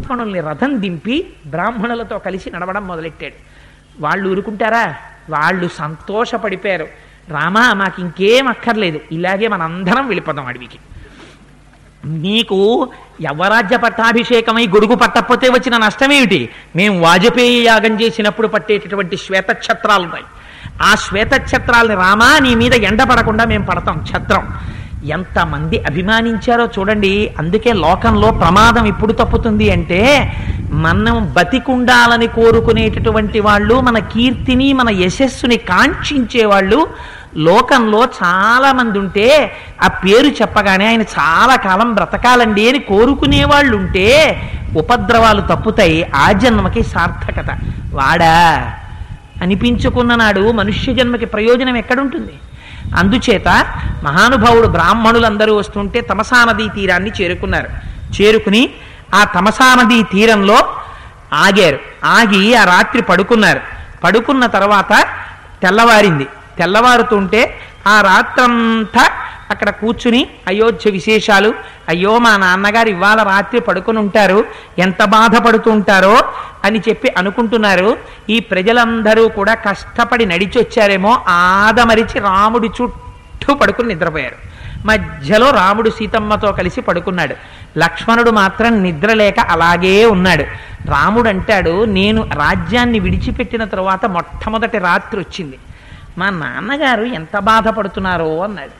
శూర్పణుల్ని రథం దింపి బ్రాహ్మణులతో కలిసి నడవడం మొదలెట్టాడు. వాళ్ళు ఊరుకుంటారా? వాళ్ళు సంతోషపడిపోయారు. రామా, మాకు ఇంకేం అక్కర్లేదు, ఇలాగే మనందరం వెళ్ళిపోదాం అడవికి. నీకు యవరాజ్య పట్టాభిషేకమై గొడుగు పట్టకపోతే వచ్చిన నష్టమేమిటి? మేము వాజపేయి యాగం చేసినప్పుడు పట్టేటటువంటి శ్వేతఛత్రాలు ఉన్నాయి. ఆ శ్వేతఛత్రాలని రామా నీ మీద ఎండపడకుండా మేము పడతాం ఛత్రం. ఎంతమంది అభిమానించారో చూడండి. అందుకే లోకంలో ప్రమాదం ఎప్పుడు తప్పుతుంది అంటే, మనం బతికుండాలని కోరుకునేటటువంటి వాళ్ళు, మన కీర్తిని మన యశస్సుని కాంక్షించే వాళ్ళు లోకంలో చాలా మంది ఉంటే, ఆ పేరు చెప్పగానే ఆయన చాలా కాలం బ్రతకాలండి అని కోరుకునే వాళ్ళు ఉంటే ఉపద్రవాలు తప్పుతాయి. ఆ జన్మకి సార్థకత. వాడా అనిపించుకున్న నాడు మనుష్య జన్మకి ప్రయోజనం ఎక్కడుంటుంది? అందుచేత మహానుభావుడు బ్రాహ్మణులందరూ వస్తుంటే తమసా నదీ తీరాన్ని చేరుకున్నారు. చేరుకుని ఆ తమసా నదీ తీరంలో ఆగారు. ఆగి ఆ రాత్రి పడుకున్నారు. పడుకున్న తర్వాత తెల్లవారింది. తెల్లవారుతుంటే ఆ రాత్రంతా అక్కడ కూర్చుని అయోధ్య విశేషాలు, అయ్యో మా నాన్నగారు ఇవాళ రాత్రి పడుకుని ఉంటారు, ఎంత బాధపడుతూ ఉంటారో అని చెప్పి అనుకుంటున్నారు. ఈ ప్రజలందరూ కూడా కష్టపడి నడిచి వచ్చారేమో, ఆదమరిచి రాముడి చుట్టూ పడుకుని నిద్రపోయారు. మధ్యలో రాముడు సీతమ్మతో కలిసి పడుకున్నాడు. లక్ష్మణుడు మాత్రం నిద్రలేక అలాగే ఉన్నాడు. రాముడు అంటాడు, నేను రాజ్యాన్ని విడిచిపెట్టిన తరువాత మొట్టమొదటి రాత్రి వచ్చింది, మా నాన్నగారు ఎంత బాధపడుతున్నారో అన్నాడు.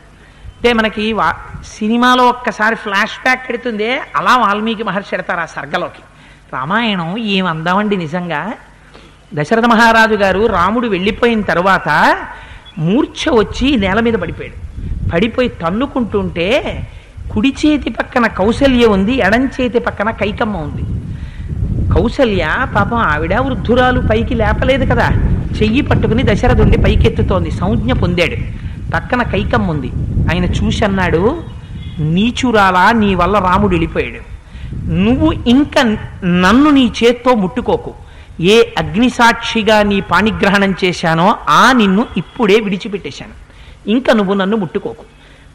అంటే మనకి సినిమాలో ఒక్కసారి ఫ్లాష్ బ్యాక్ పెడుతుందే, అలా వాల్మీకి మహర్షి ఎడతారు ఆ సర్గలోకి. రామాయణం ఏమందామండి నిజంగా. దశరథ మహారాజు గారు రాముడు వెళ్ళిపోయిన తర్వాత మూర్ఛ వచ్చి నేల మీద పడిపోయాడు. పడిపోయి తన్నుకుంటుంటే కుడి చేతి పక్కన కౌసల్య ఉంది, ఎడం చేతి పక్కన కైకమ్మ ఉంది. కౌసల్య పాపం ఆవిడ వృద్ధురాలు, పైకి లేపలేదు కదా, చెయ్యి పట్టుకుని దశరథుడిని పైకెత్తుతోంది. సంజ్ఞ పొందాడు. పక్కన కైకమ్మ ఉంది. ఆయన చూసి అన్నాడు, నీచురాలా, నీ వల్ల రాముడు వెళ్ళిపోయాడు. నువ్వు ఇంకా నన్ను నీ చేత్తో ముట్టుకోకు. ఏ అగ్నిసాక్షిగా నీ పాణిగ్రహణం చేశానో ఆ నిన్ను ఇప్పుడే విడిచిపెట్టేశాను, ఇంకా నువ్వు నన్ను ముట్టుకోకు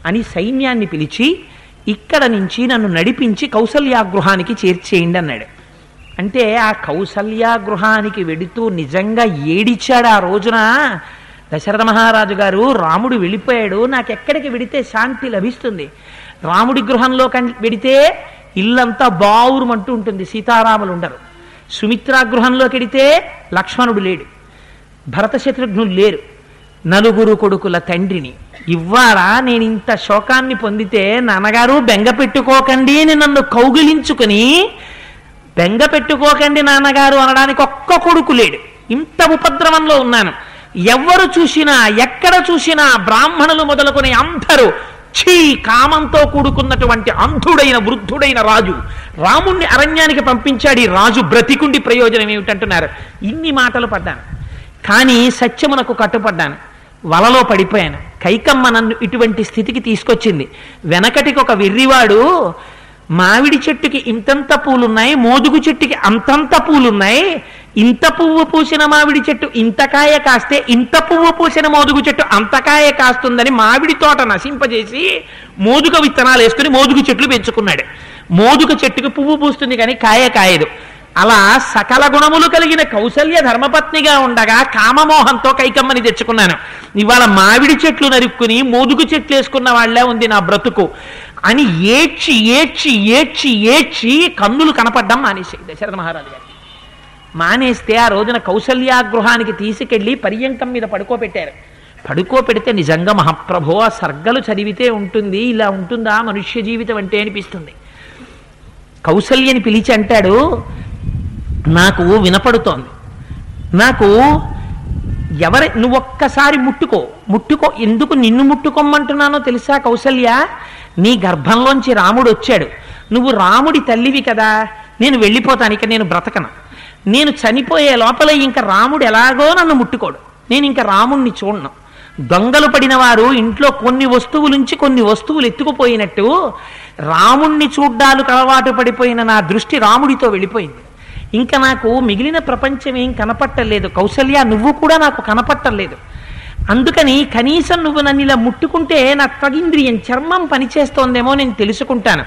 అని సైన్యాన్ని పిలిచి ఇక్కడ నుంచి నన్ను నడిపించి కౌసల్యాగృహానికి చేర్చేయండి అన్నాడు. అంటే ఆ కౌసల్యాగృహానికి వెడుతూ నిజంగా ఏడిచాడు ఆ రోజున దశరథ మహారాజు గారు. రాముడు వెళ్ళిపోయాడు, నాకెక్కడికి వెడితే శాంతి లభిస్తుంది? రాముడి గృహంలో వెడితే ఇల్లంతా బావురుమంటూ ఉంటుంది, సీతారాములు ఉండరు. సుమిత్రా గృహంలోకి వెడితే లక్ష్మణుడు లేడు, భరత శత్రుఘ్నులు లేరు, నలుగురు కొడుకుల తండ్రిని. ఇవ్వాలా నేను ఇంత శోకాన్ని పొందితే నాన్నగారు బెంగ పెట్టుకోకండి అని నన్ను కౌగిలించుకుని, బెంగ పెట్టుకోకండి నాన్నగారు అనడానికి ఒక్క కొడుకు లేడు. ఇంత ఉపద్రవంలో ఉన్నాను. ఎవరు చూసినా ఎక్కడ చూసినా బ్రాహ్మణులు మొదలుకొని అందరూ ఛీ, కామంతో కూడుకున్నటువంటి అంధుడైన వృద్ధుడైన రాజు రాముణ్ణి అరణ్యానికి పంపించాడు, ఈ రాజు బ్రతికుండి ప్రయోజనం ఏమిటంటున్నారు. ఇన్ని మాటలు పడ్డాను, కానీ సత్యమునకు కట్టుపడ్డాను, వలలో పడిపోయాను. కైకమ్మ నన్ను ఇటువంటి స్థితికి తీసుకొచ్చింది. వెనకటికి ఒక వెర్రివాడు మామిడి చెట్టుకి ఇంతంత పూలున్నాయి, మోదుగు చెట్టుకి అంతంత పూలున్నాయి, ఇంత పువ్వు పూసిన మామిడి చెట్టు ఇంతకాయ కాస్తే ఇంత పువ్వు పూసిన మోదుగు చెట్టు అంతకాయ కాస్తుందని మామిడి తోట నశింపజేసి మోదుగ విత్తనాలు వేసుకుని మోదుగు చెట్లు పెంచుకున్నాడు. మోదుగ చెట్టుకి పువ్వు పూస్తుంది కానీ కాయ కాయదు. అలా సకల గుణములు కలిగిన కౌసల్య ధర్మపత్నిగా ఉండగా కామమోహంతో కైకమ్మని తెచ్చుకున్నాను. ఇవాళ మామిడి చెట్లు నరుక్కుని మోదుగు చెట్లు వేసుకున్న వాళ్లే ఉంది నా బ్రతుకు అని ఏడ్చి ఏడ్చి ఏడ్చి ఏడ్చి కన్నులు కనపడ్డం మానేసాయి దశరథ మహారాజు గారు. మానేస్తే ఆ రోజున కౌసల్యాగృహానికి తీసుకెళ్లి పర్యంకం మీద పడుకోబెట్టారు. పడుకోబెడితే నిజంగా మహాప్రభో ఆ సర్గలు చదివితే ఉంటుంది, ఇలా ఉంటుందా మనుష్య జీవితం అంటే అనిపిస్తుంది. కౌసల్యని పిలిచి అంటాడు, నాకు వినపడుతోంది, నాకు నువ్వు ఒక్కసారి ముట్టుకో. ఎందుకు నిన్ను ముట్టుకోమంటున్నానో తెలుసా కౌసల్య? నీ గర్భంలోంచి రాముడు వచ్చాడు, నువ్వు రాముడి తల్లివి కదా, నేను వెళ్ళిపోతాను, ఇక నేను బ్రతకను, నేను చనిపోయే లోపల ఇంకా రాముడు ఎలాగో నన్ను ముట్టుకోడు, నేను ఇంకా రాముణ్ణి చూడను. దొంగలు పడిన వారు ఇంట్లో కొన్ని వస్తువులుంచి కొన్ని వస్తువులు ఎత్తుకుపోయినట్టు రాముణ్ణి చూడ్డానికి అలవాటు పడిపోయిన నా దృష్టి రాముడితో వెళ్ళిపోయింది. ఇంకా నాకు మిగిలిన ప్రపంచం ఏం కనపట్టలేదు. కౌసల్య, నువ్వు కూడా నాకు కనపట్టలేదు. అందుకని కనీసం నువ్వు నన్ను ఇలా ముట్టుకుంటే నా త్వగింద్రియం చర్మం పనిచేస్తోందేమో నేను తెలుసుకుంటాను.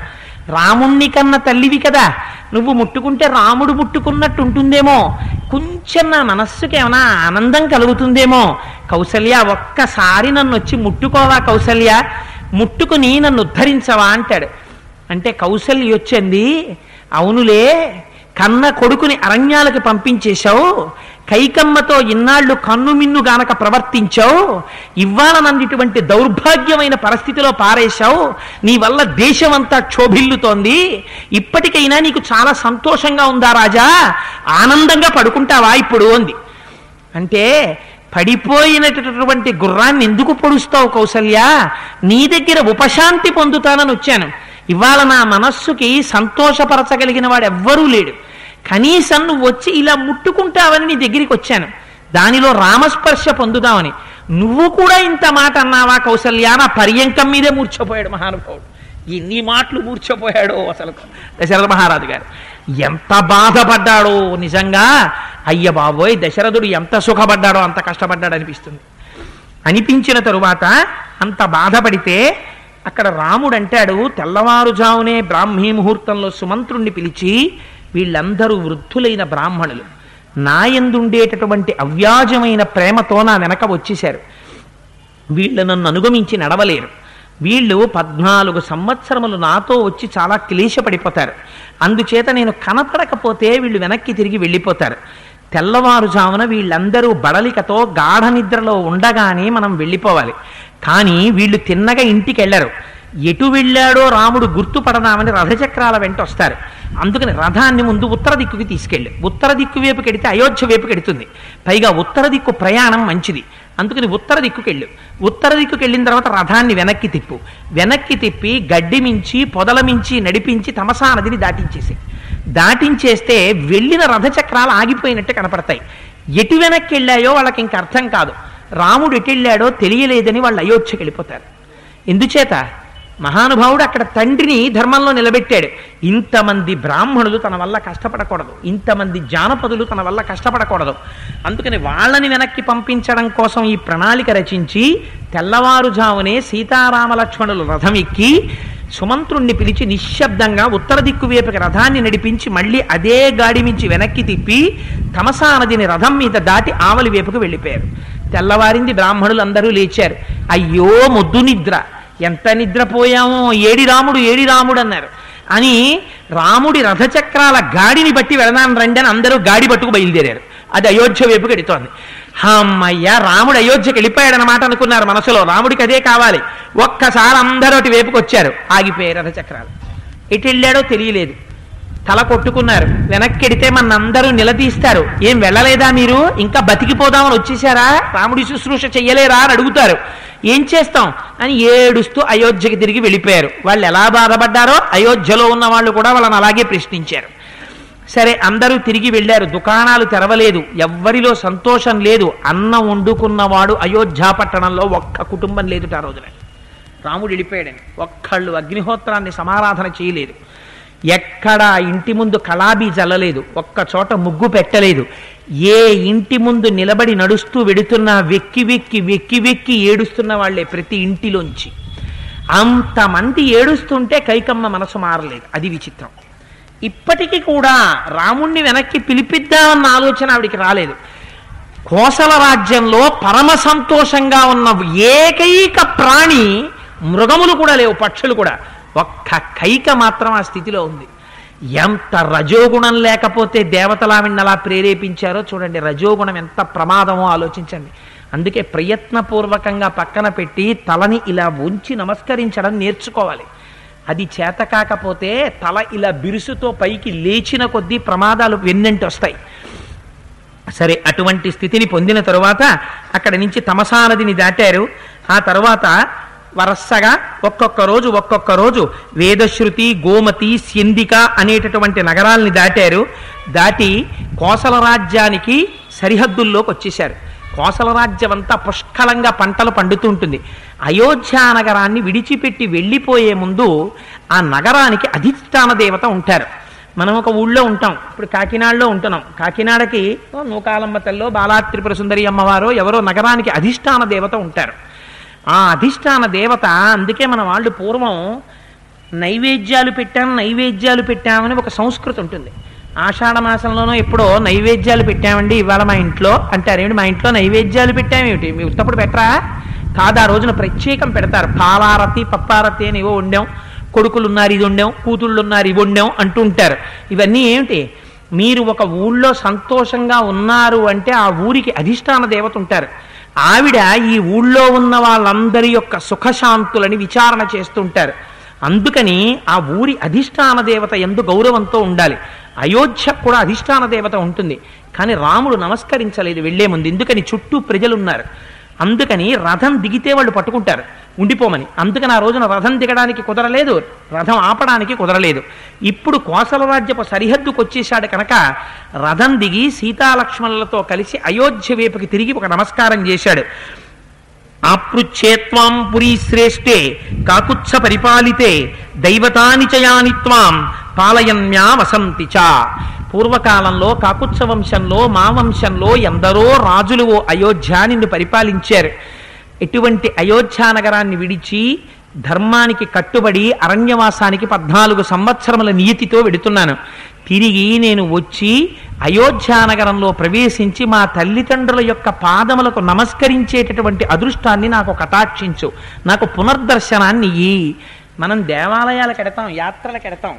రాముణ్ణి కన్న తల్లివి కదా, నువ్వు ముట్టుకుంటే రాముడు ముట్టుకున్నట్టు ఉంటుందేమో, కొంచెం నా మనస్సుకి ఏమైనా ఆనందం కలుగుతుందేమో, కౌసల్య ఒక్కసారి నన్ను వచ్చి ముట్టుకోవా కౌసల్య, ముట్టుకుని నన్ను ఉద్ధరించవా అంటాడు. అంటే కౌసల్య వచ్చింది, అవునులే కన్న కొడుకుని అరణ్యాలకు పంపించేశావు, కైకమ్మతో ఇన్నాళ్ళు కన్ను మిన్ను గానక ప్రవర్తించావు, ఇవాళ నన్నిటువంటి దౌర్భాగ్యమైన పరిస్థితిలో పారేశావు, నీ వల్ల దేశమంతా క్షోభిల్లుతోంది, ఇప్పటికైనా నీకు చాలా సంతోషంగా ఉందా రాజా, ఆనందంగా పడుకుంటావా ఇప్పుడు అంది. అంటే పడిపోయినటువంటి గుర్రాన్ని ఎందుకు పొడుస్తావు కౌసల్య, నీ దగ్గర ఉపశాంతి పొందుతానని వచ్చాను, ఇవాళ నా మనస్సుకి సంతోషపరచగలిగిన వాడు ఎవ్వరూ లేడు, కనీసం నువ్వు వచ్చి ఇలా ముట్టుకుంటావని నీ దగ్గరికి వచ్చాను, దానిలో రామస్పర్శ పొందుదామని, నువ్వు కూడా ఇంత మాట అన్నావా కౌసల్య, నా పర్యంకం మీదే మూర్ఛపోయాడు మహానుభావుడు. ఎన్ని మాటలు మూర్ఛపోయాడో అసలు దశరథ మహారాజు గారు, ఎంత బాధపడ్డాడో నిజంగా. అయ్య బాబోయ్, దశరథుడు ఎంత సుఖపడ్డాడో అంత కష్టపడ్డాడు అనిపిస్తుంది. అనిపించిన తరువాత అంత బాధపడితే అక్కడ రాముడు అంటాడు, తెల్లవారుజామునే బ్రాహ్మీ ముహూర్తంలో సుమంత్రుణ్ణి పిలిచి, వీళ్ళందరూ వృద్ధులైన బ్రాహ్మణులు, నా యందుండేటటువంటి అవ్యాజమైన ప్రేమతో నా వెనక వచ్చేశారు, వీళ్ళు నన్ను అనుగమించి నడవలేరు, వీళ్ళు 14 సంవత్సరములు నాతో వచ్చి చాలా క్లేశపడిపోతారు, అందుచేత నేను కనపడకపోతే వీళ్ళు వెనక్కి తిరిగి వెళ్ళిపోతారు, తెల్లవారుజామున వీళ్ళందరూ బడలికతో గాఢ నిద్రలో ఉండగానే మనం వెళ్ళిపోవాలి, కానీ వీళ్ళు తిన్నగా ఇంటికి వెళ్ళరు, ఎటు వెళ్ళాడో రాముడు గుర్తుపడదామని రథచక్రాల వెంట వస్తారు, అందుకని రథాన్ని ముందు ఉత్తర దిక్కుకి తీసుకెళ్ళి, ఉత్తర దిక్కు వైపుకి వెడితే అయోధ్య వైపుకి వెడుతుంది, పైగా ఉత్తర దిక్కు ప్రయాణం మంచిది, అందుకని ఉత్తర దిక్కుకి వెళ్ళు, ఉత్తర దిక్కుకి వెళ్ళిన తర్వాత రథాన్ని వెనక్కి తిప్పు, వెనక్కి తిప్పి గడ్డి మించి పొదల మించి నడిపించి తమసా నదిని దాటించేస్తే వెళ్ళిన రథచక్రాలు ఆగిపోయినట్టు కనపడతాయి, ఎటు వెనక్కి వెళ్ళాయో వాళ్ళకి ఇంక అర్థం కాదు, రాముడు ఎటు వెళ్ళాడో తెలియలేదని వాళ్ళు అయోధ్యకి వెళ్ళిపోతారు. ఎందుచేత మహానుభావుడు అక్కడ తండ్రిని ధర్మంలో నిలబెట్టాడు, ఇంతమంది బ్రాహ్మణులు తన వల్ల కష్టపడకూడదు, ఇంతమంది జానపదులు తన వల్ల కష్టపడకూడదు, అందుకని వాళ్ళని వెనక్కి పంపించడం కోసం ఈ ప్రణాళిక రచించి తెల్లవారుజామునే సీతారామ లక్ష్మణులు రథం ఎక్కి సుమంత్రుణ్ణి పిలిచి నిశ్శబ్దంగా ఉత్తర దిక్కు వైపుకి రథాన్ని నడిపించి మళ్ళీ అదే గాడి మించి వెనక్కి తిప్పి తమసా నదిని రథం మీద దాటి ఆవలి వైపుకు వెళ్ళిపోయారు. తెల్లవారింది, బ్రాహ్మణులు అందరూ లేచారు, అయ్యో మొద్దు నిద్ర, ఎంత నిద్రపోయామో, ఏడి రాముడు అన్నారు అని రాముడి రథచక్రాల గాడిని బట్టి వెళదాం రండి అని అందరూ గాడి పట్టుకు బయలుదేరారు, అది అయోధ్య వైపుకి వెడుతోంది. అమ్మయ్య, రాముడు అయోధ్యకి వెళ్ళిపోయాడనమాట అనుకున్నారు మనసులో, రాముడికి అదే కావాలి, ఒక్కసారి అందరూ అటు వైపుకి వచ్చారు, ఆగిపోయారు రథచక్రాలు, ఎటు వెళ్ళాడో తెలియలేదు, తల కొట్టుకున్నారు, వెనక్కెడితే మనందరూ నిలదీస్తారు, ఏం వెళ్ళలేదా మీరు, ఇంకా బతికిపోదామని వచ్చేసారా, రాముడి శుశ్రూష చెయ్యలేరా అని అడుగుతారు, ఏం చేస్తాం అని ఏడుస్తూ అయోధ్యకి తిరిగి వెళ్ళిపోయారు. వాళ్ళు ఎలా బాధపడ్డారో అయోధ్యలో ఉన్న వాళ్ళు కూడా వాళ్ళని అలాగే ప్రశ్నించారు. సరే, అందరూ తిరిగి వెళ్ళారు, దుకాణాలు తెరవలేదు, ఎవ్వరిలో సంతోషం లేదు, అన్నం వండుకున్నవాడు అయోధ్య పట్టణంలో ఒక్క కుటుంబం లేదుట ఆ రోజున. రాముడు వెళ్ళిపోయాడని ఒక్కళ్ళు అగ్నిహోత్రాన్ని సమారాధన చేయలేదు, ఎక్కడా ఇంటి ముందు కళాబీ జల్లలేదు, ఒక్క చోట ముగ్గు పెట్టలేదు, ఏ ఇంటి ముందు నిలబడి నడుస్తూ వెడుతున్నా వెక్కి వెక్కి వెక్కి వెక్కి ఏడుస్తున్న వాళ్లే ప్రతి ఇంటిలోంచి. అంతమంది ఏడుస్తుంటే కైకమ్మ మనసు మారలేదు, అది విచిత్రం. ఇప్పటికీ కూడా రాముణ్ణి వెనక్కి పిలిపిద్దామన్న ఆలోచన ఆవిడికి రాలేదు. కోసల రాజ్యంలో పరమ సంతోషంగా ఉన్న ఏకైక ప్రాణి, మృగములు కూడా లేవు, పక్షులు కూడా, ఒక్క కైక మాత్రం ఆ స్థితిలో ఉంది. ఎంత రజోగుణం లేకపోతే దేవతలు ఆవిడ్ని అలా ప్రేరేపించారో చూడండి, రజోగుణం ఎంత ప్రమాదమో ఆలోచించండి. అందుకే ప్రయత్నపూర్వకంగా పక్కన పెట్టి తలని ఇలా ఉంచి నమస్కరించడం నేర్చుకోవాలి. అది చేత కాకపోతే తల ఇలా బిరుసుతో పైకి లేచిన కొద్దీ ప్రమాదాలు వెన్నంటి వస్తాయి. సరే, అటువంటి స్థితిని పొందిన తరువాత అక్కడి నుంచి తమసా నదిని దాటారు. ఆ తర్వాత వరసగా ఒక్కొక్క రోజు వేదశ్రుతి, గోమతి, స్యందిక అనేటటువంటి నగరాల్ని దాటారు. దాటి కోసల రాజ్యానికి సరిహద్దుల్లోకి వచ్చేశారు. కోసల రాజ్యం అంతా పుష్కలంగా పంటలు పండుతూ ఉంటుంది. అయోధ్య నగరాన్ని విడిచిపెట్టి వెళ్ళిపోయే ముందు ఆ నగరానికి అధిష్టాన దేవత ఉంటారు. మనం ఒక ఊళ్ళో ఉంటాం, ఇప్పుడు కాకినాడలో ఉంటున్నాం, కాకినాడకి నూకాలమ్మ తల్లో, బాలా త్రిపుర సుందరి అమ్మవారో ఎవరో నగరానికి అధిష్టాన దేవత ఉంటారు. ఆ అధిష్టాన దేవత, అందుకే మన వాళ్ళు పూర్వం నైవేద్యాలు పెట్టామని ఒక సంస్కృతి ఉంటుంది. ఆషాఢ మాసంలోనో ఎప్పుడో నైవేద్యాలు పెట్టామండి ఇవాళ మా ఇంట్లో అంటారేమిటి, మా ఇంట్లో నైవేద్యాలు పెట్టామేమిటి, మీ ఉత్తప్పుడు పెట్టరా? కాదు, ఆ రోజున ప్రత్యేకం పెడతారు. పాలారతి పప్పారతి అని ఇవో వండాం, కొడుకులు ఉన్నారు ఇది వండాం, కూతుళ్ళు ఉన్నారు ఇవి వండాం అంటూ ఉంటారు. ఇవన్నీ ఏమిటి? మీరు ఒక ఊళ్ళో సంతోషంగా ఉన్నారు అంటే ఆ ఊరికి అధిష్టాన దేవత ఉంటారు. ఆవిడ ఈ ఊళ్ళో ఉన్న వాళ్ళందరి యొక్క సుఖశాంతులని విచారణ చేస్తుంటారు. అందుకని ఆ ఊరి అధిష్టాన దేవత ఎందు గౌరవంతో ఉండాలి. అయోధ్య కూడా అధిష్టాన దేవత ఉంటుంది. కానీ రాముడు నమస్కరించలేదు వెళ్లే ముందు. ఎందుకని? చుట్టూ ప్రజలున్నారు. అందుకని రథం దిగితే వాళ్ళు పట్టుకుంటారు ఉండిపోమని. అందుకని ఆ రోజున రథం దిగడానికి కుదరలేదు, రథం ఆపడానికి కుదరలేదు. ఇప్పుడు కోసల రాజ్యపు సరిహద్దుకు వచ్చేశాడు కనుక రథం దిగి సీతాలక్ష్మణులతో కలిసి అయోధ్య వైపుకి తిరిగి ఒక నమస్కారం చేశాడు. ఆపృచ్ఛేత్వాం పురీ శ్రేష్ఠే కాకుత్స పరిపాలితే దైవతాని చయాని త్వాం పాలయన్యా వసంతి చ. పూర్వకాలంలో కాకుత్స వంశంలో మా వంశంలో ఎందరో రాజులు అయోధ్య నిన్ను పరిపాలించారు. ఎటువంటి అయోధ్య నగరాన్ని విడిచి ధర్మానికి కట్టుబడి అరణ్యవాసానికి 14 సంవత్సరముల నియతితో వెడుతున్నాను. తిరిగి నేను వచ్చి అయోధ్యానగరంలో ప్రవేశించి మా తల్లిదండ్రుల యొక్క పాదములకు నమస్కరించేటటువంటి అదృష్టాన్ని నాకు కటాక్షించు, నాకు పునర్దర్శనాన్ని ఇయ్యి. మనం దేవాలయాలకు ఎడతాం, యాత్రలకు ఎడతాం.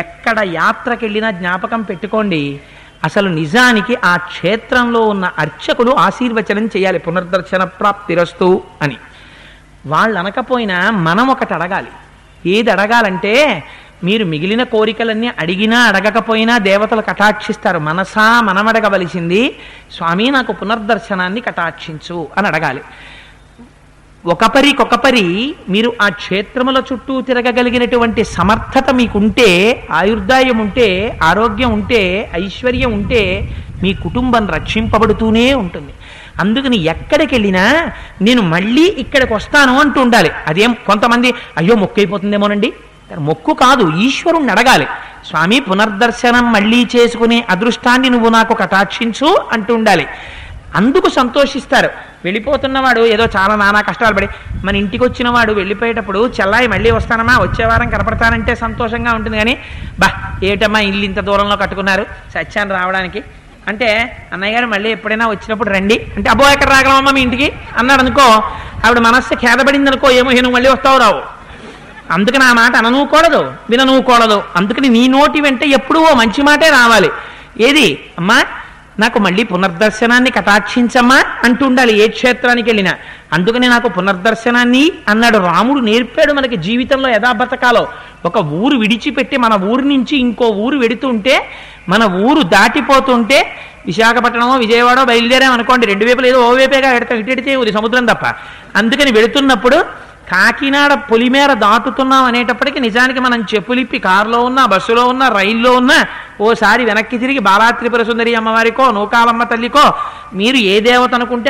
ఎక్కడ యాత్రకు వెళ్ళినా జ్ఞాపకం పెట్టుకోండి, అసలు నిజానికి ఆ క్షేత్రంలో ఉన్న అర్చకులు ఆశీర్వచనం చేయాలి, పునర్దర్శన ప్రాప్తిరస్తు అని. వాళ్ళు అనకపోయినా మనం ఒకటి అడగాలి. ఏది అడగాలంటే, మీరు మిగిలిన కోరికలన్నీ అడిగినా అడగకపోయినా దేవతలు కటాక్షిస్తారు. మనసా మనం అడగవలసింది, స్వామి నాకు పునర్దర్శనాన్ని కటాక్షించు అని అడగాలి. ఒకపరికొకపరి మీరు ఆ క్షేత్రముల చుట్టూ తిరగగలిగినటువంటి సమర్థత మీకుంటే, ఆయుర్దాయం ఉంటే, ఆరోగ్యం ఉంటే, ఐశ్వర్యం ఉంటే మీ కుటుంబం రక్షింపబడుతూనే ఉంటుంది. అందుకని ఎక్కడికి వెళ్ళినా నేను మళ్ళీ ఇక్కడికి వస్తాను అంటూ ఉండాలి. అదేం కొంతమంది అయ్యో మొక్కు అయిపోతుందేమోనండి, మొక్కు కాదు, ఈశ్వరుణ్ణి అడగాలి. స్వామి పునర్దర్శనం మళ్ళీ చేసుకునే అదృష్టాన్ని నువ్వు నాకు కటాక్షించు అంటూ ఉండాలి. అందుకు సంతోషిస్తారు. వెళ్ళిపోతున్నవాడు ఏదో చాలా నానా కష్టాలు పడి మన ఇంటికి వచ్చిన వాడు వెళ్ళిపోయేటప్పుడు చెల్లాయి మళ్ళీ వస్తానమ్మా వచ్చే వారం కనపడతానంటే సంతోషంగా ఉంటుంది. కానీ ఏటమ్మా ఇల్లు ఇంత దూరంలో కట్టుకున్నారు, సత్యాన్ని రావడానికి అంటే అన్నయ్య గారు మళ్ళీ ఎప్పుడైనా వచ్చినప్పుడు రండి అంటే, అబ్బో ఎక్కడ రాగలమమ్మా మీ ఇంటికి అన్నాడు అనుకో, ఆవిడ మనస్సు ఖేదపడింది అనుకో, ఏమో నువ్వు మళ్ళీ వస్తావు రావు. అందుకని ఆ మాట అననుకోడదు, విననుకోడదు. అందుకని నీ నోటి వెంట ఎప్పుడూ ఓ మంచి మాటే రావాలి. ఏది అమ్మా నాకు మళ్ళీ పునర్దర్శనాన్ని కటాక్షించమ్మా అంటూ ఉండాలి ఏ క్షేత్రానికి వెళ్ళినా. అందుకని నాకు పునర్దర్శనాన్ని అన్నాడు రాముడు. నేర్పాడు మనకి జీవితంలో ఎలా బతకాలో. ఒక ఊరు విడిచిపెట్టి మన ఊరు నుంచి ఇంకో ఊరు వెడుతుంటే, మన ఊరు దాటిపోతుంటే, విశాఖపట్నమో విజయవాడో బయలుదేరామనుకోండి, 2 వైపులు ఏదో ఓ వైపేగా ఎడతాం, ఇటెడితే ఇది సముద్రం తప్ప. అందుకని వెళుతున్నప్పుడు కాకినాడ పొలిమేర దాటుతున్నాం అనేటప్పటికీ నిజానికి మనం చెప్పులిప్పి కారులో ఉన్నా, బస్సులో ఉన్నా, రైల్లో ఉన్నా ఓసారి వెనక్కి తిరిగి బాలాత్రిపుర సుందరి అమ్మవారికో, నూకాలమ్మ తల్లికో, మీరు ఏ దేవత అనుకుంటే